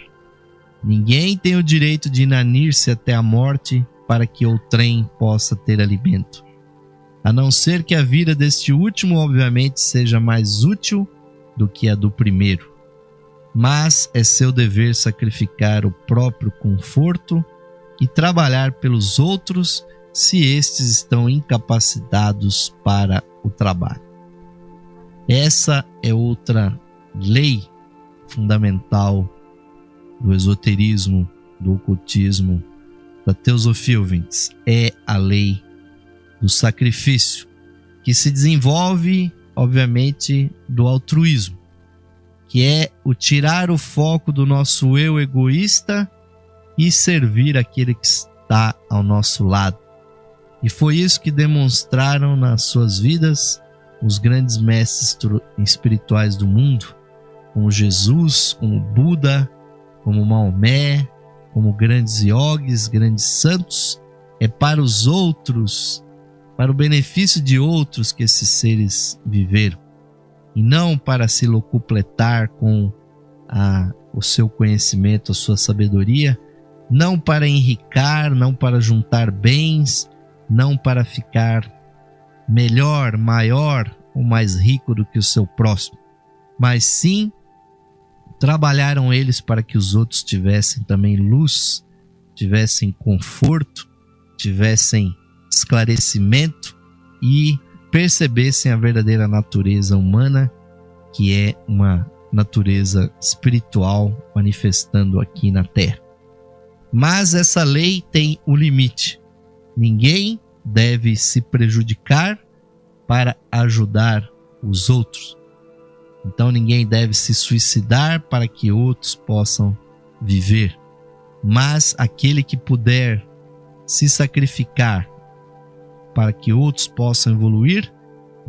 Ninguém tem o direito de inanir-se até a morte para que outrem possa ter alimento, a não ser que a vida deste último obviamente seja mais útil do que a do primeiro. Mas é seu dever sacrificar o próprio conforto e trabalhar pelos outros se estes estão incapacitados para o trabalho. Essa é outra lei fundamental do esoterismo, do ocultismo, da teosofia, ouvintes. É a lei do sacrifício, que se desenvolve, obviamente, do altruísmo, que é o tirar o foco do nosso eu egoísta e servir aquele que está ao nosso lado. E foi isso que demonstraram nas suas vidas os grandes mestres espirituais do mundo, como Jesus, como Buda, como Maomé, como grandes yogis, grandes santos. É para os outros, para o benefício de outros que esses seres viveram, e não para se locupletar com o seu conhecimento, a sua sabedoria, não para enricar, não para juntar bens, não para ficar melhor, maior ou mais rico do que o seu próximo, mas sim trabalharam eles para que os outros tivessem também luz, tivessem conforto, tivessem esclarecimento e percebessem a verdadeira natureza humana, que é uma natureza espiritual manifestando aqui na Terra. Mas essa lei tem um limite. Ninguém deve se prejudicar para ajudar os outros. Então ninguém deve se suicidar para que outros possam viver. Mas aquele que puder se sacrificar para que outros possam evoluir,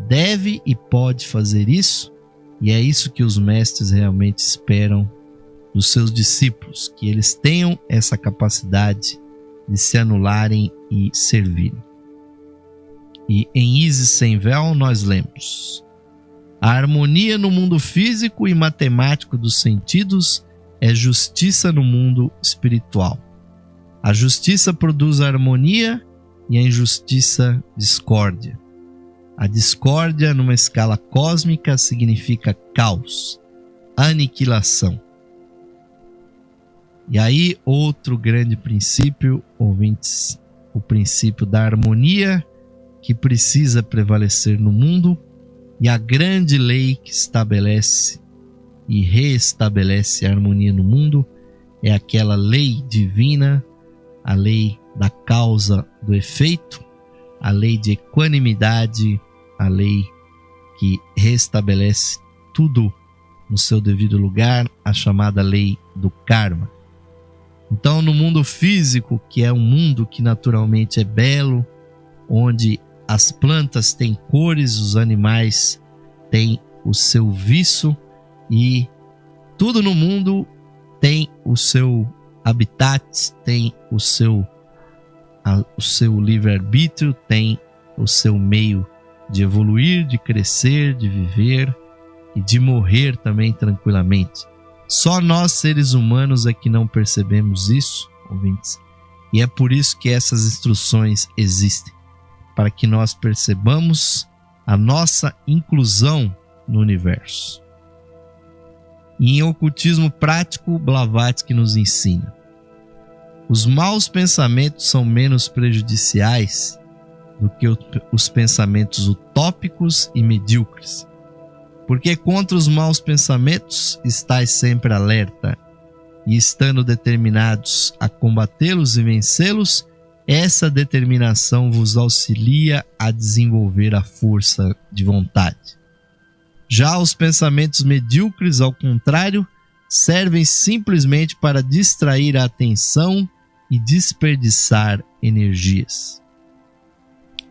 deve e pode fazer isso. E é isso que os mestres realmente esperam dos seus discípulos, que eles tenham essa capacidade de se anularem e servirem. E em Isis Sem Véu nós lemos: a harmonia no mundo físico e matemático dos sentidos é justiça no mundo espiritual. A justiça produz a harmonia e a injustiça discórdia. A discórdia numa escala cósmica significa caos, aniquilação. E aí outro grande princípio, ouvintes, o princípio da harmonia que precisa prevalecer no mundo, e a grande lei que estabelece e reestabelece a harmonia no mundo é aquela lei divina, a lei da causa do efeito, a lei de equanimidade, a lei que restabelece tudo no seu devido lugar, a chamada lei do karma. Então, no mundo físico, que é um mundo que naturalmente é belo, onde as plantas têm cores, os animais têm o seu viço e tudo no mundo tem o seu habitat, tem o seu livre-arbítrio, tem o seu meio de evoluir, de crescer, de viver e de morrer também tranquilamente. Só nós, seres humanos, é que não percebemos isso, ouvintes, e é por isso que essas instruções existem, para que nós percebamos a nossa inclusão no universo. E em ocultismo prático, Blavatsky nos ensina: os maus pensamentos são menos prejudiciais do que os pensamentos utópicos e medíocres, porque contra os maus pensamentos estais sempre alerta, e estando determinados a combatê-los e vencê-los, essa determinação vos auxilia a desenvolver a força de vontade. Já os pensamentos medíocres, ao contrário, servem simplesmente para distrair a atenção e desperdiçar energias.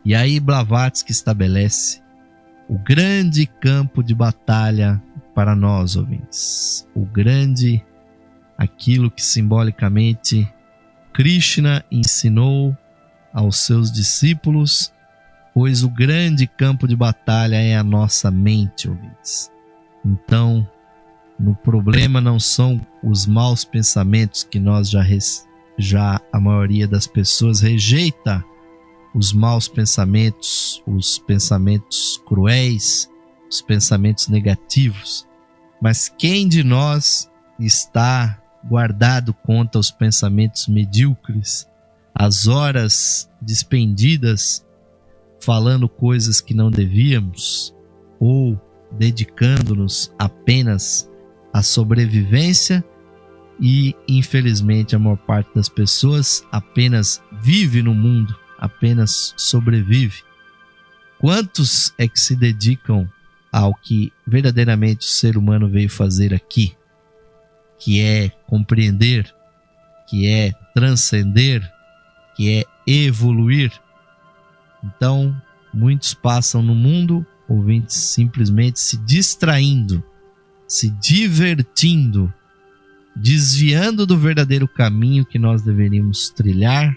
E aí Blavatsky estabelece o grande campo de batalha para nós, ouvintes. Aquilo que simbolicamente Krishna ensinou aos seus discípulos, pois o grande campo de batalha é a nossa mente, ouvintes. Então, no problema não são os maus pensamentos, que nós já a maioria das pessoas rejeita os maus pensamentos, os pensamentos cruéis, os pensamentos negativos. Mas quem de nós está guardado contra os pensamentos medíocres, as horas despendidas falando coisas que não devíamos, ou dedicando-nos apenas à sobrevivência, e infelizmente a maior parte das pessoas apenas vive no mundo, apenas sobrevive. Quantos é que se dedicam ao que verdadeiramente o ser humano veio fazer aqui, que é compreender, que é transcender, que é evoluir? Então, muitos passam no mundo, ouvintes, simplesmente se distraindo, se divertindo, desviando do verdadeiro caminho que nós deveríamos trilhar,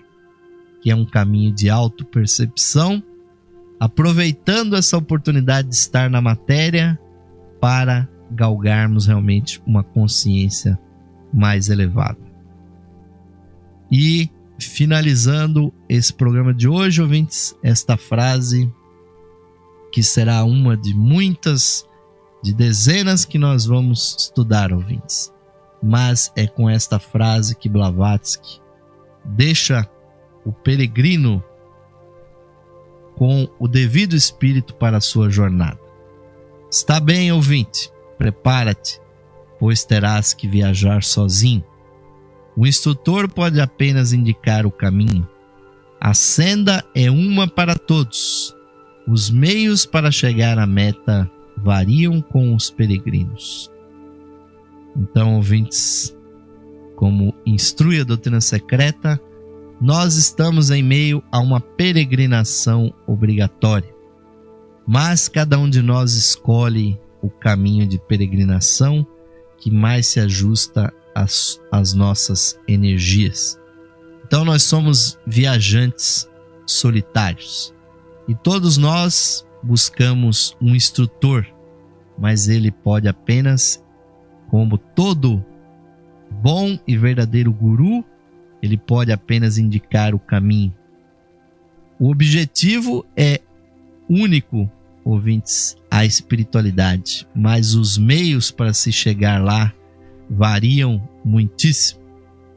que é um caminho de autopercepção, aproveitando essa oportunidade de estar na matéria para galgarmos realmente uma consciência mais elevada. E finalizando esse programa de hoje, ouvintes, esta frase que será uma de muitas, de dezenas que nós vamos estudar, ouvintes. Mas é com esta frase que Blavatsky deixa o peregrino com o devido espírito para a sua jornada. Está bem, ouvinte? Prepara-te, pois terás que viajar sozinho. O instrutor pode apenas indicar o caminho. A senda é uma para todos. Os meios para chegar à meta variam com os peregrinos. Então, ouvintes, como instrui a doutrina secreta, nós estamos em meio a uma peregrinação obrigatória. Mas cada um de nós escolhe o caminho de peregrinação que mais se ajusta às nossas energias. Então nós somos viajantes solitários. E todos nós buscamos um instrutor, mas ele pode apenas, como todo bom e verdadeiro guru, ele pode apenas indicar o caminho. O objetivo é único, ouvintes, a espiritualidade, mas os meios para se chegar lá variam muitíssimo.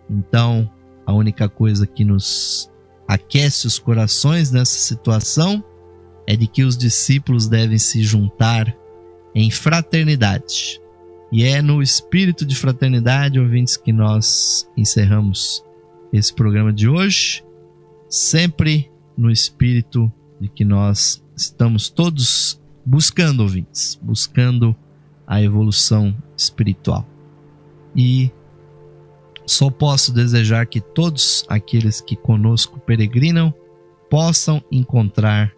Então, a única coisa que nos aquece os corações nessa situação é de que os discípulos devem se juntar em fraternidade. E é no espírito de fraternidade, ouvintes, que nós encerramos esse programa de hoje, sempre no espírito de que nós estamos todos buscando, ouvintes, buscando a evolução espiritual. E só posso desejar que todos aqueles que conosco peregrinam possam encontrar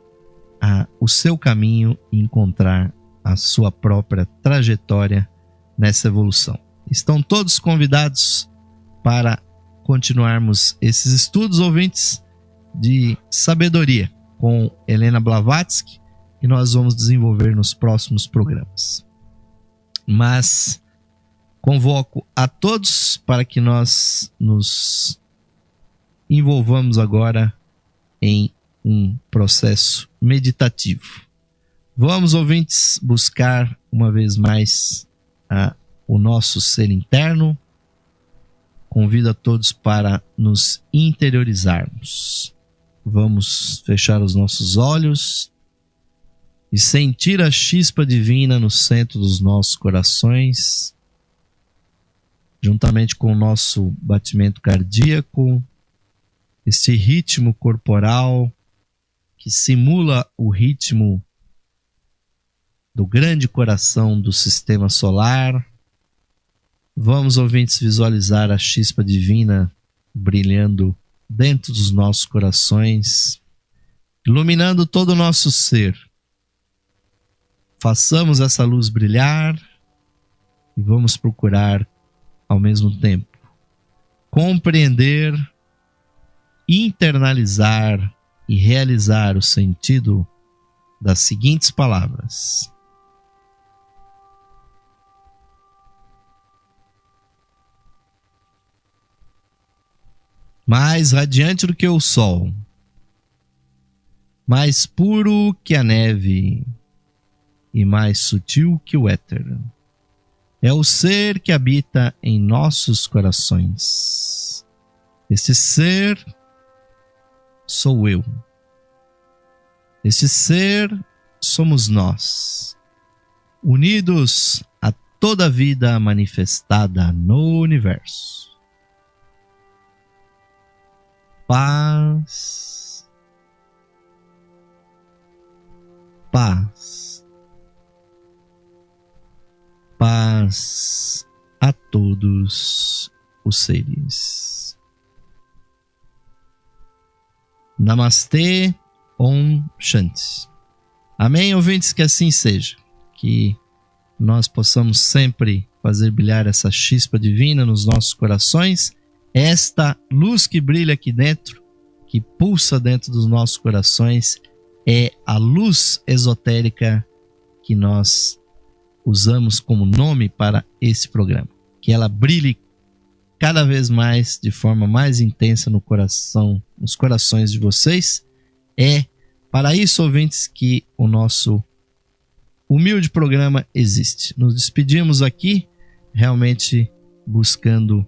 o seu caminho e encontrar a sua própria trajetória nessa evolução. Estão todos convidados para continuarmos esses estudos, ouvintes, de sabedoria com Helena Blavatsky, que nós vamos desenvolver nos próximos programas. Mas convoco a todos para que nós nos envolvamos agora em um processo meditativo. Vamos, ouvintes, buscar uma vez mais o nosso ser interno. Convido a todos para nos interiorizarmos. Vamos fechar os nossos olhos e sentir a chispa divina no centro dos nossos corações, juntamente com o nosso batimento cardíaco, esse ritmo corporal que simula o ritmo do grande coração do sistema solar. Vamos, ouvintes, visualizar a chispa divina brilhando dentro dos nossos corações, iluminando todo o nosso ser. Façamos essa luz brilhar e vamos procurar, ao mesmo tempo, compreender, internalizar e realizar o sentido das seguintes palavras: mais radiante do que o sol, mais puro que a neve e mais sutil que o éter, é o ser que habita em nossos corações. Esse ser sou eu. Esse ser somos nós, unidos a toda a vida manifestada no universo. Paz, paz, paz a todos os seres. Namastê, Om Shanti. Amém, ouvintes, que assim seja. Que nós possamos sempre fazer brilhar essa chispa divina nos nossos corações. Esta luz que brilha aqui dentro, que pulsa dentro dos nossos corações, é a luz esotérica que nós usamos como nome para esse programa. Que ela brilhe cada vez mais, de forma mais intensa no coração, nos corações de vocês. É para isso, ouvintes, que o nosso humilde programa existe. Nos despedimos aqui, realmente buscando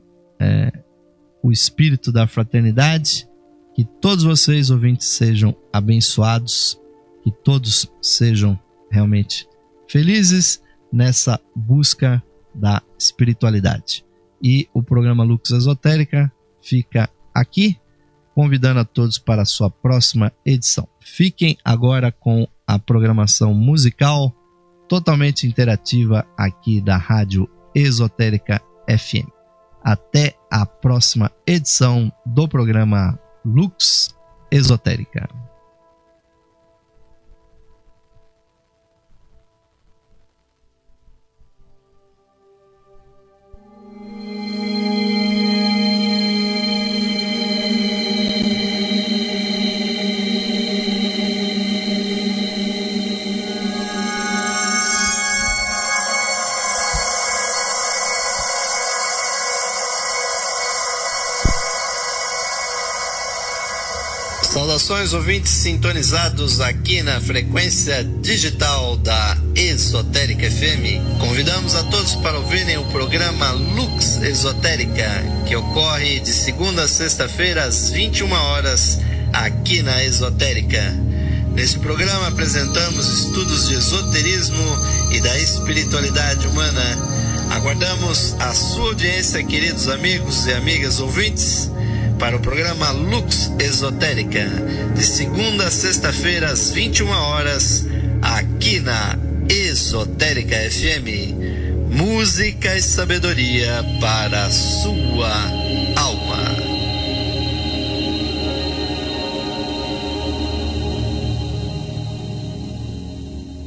o espírito da fraternidade. Que todos vocês, ouvintes, sejam abençoados, que todos sejam realmente felizes nessa busca da espiritualidade. E o programa Lux Esotérica fica aqui, convidando a todos para a sua próxima edição. Fiquem agora com a programação musical totalmente interativa aqui da Rádio Esotérica FM. Até a próxima edição do programa Lux Esotérica. Saudações, ouvintes sintonizados aqui na frequência digital da Esotérica FM. Convidamos a todos para ouvirem o programa Lux Esotérica, que ocorre de segunda a sexta-feira às 21 horas aqui na Esotérica. Nesse programa apresentamos estudos de esoterismo e da espiritualidade humana. Aguardamos a sua audiência, queridos amigos e amigas ouvintes, para o programa Lux Esotérica, de segunda a sexta-feira às 21 horas, aqui na Esotérica FM. Música e sabedoria para a sua alma.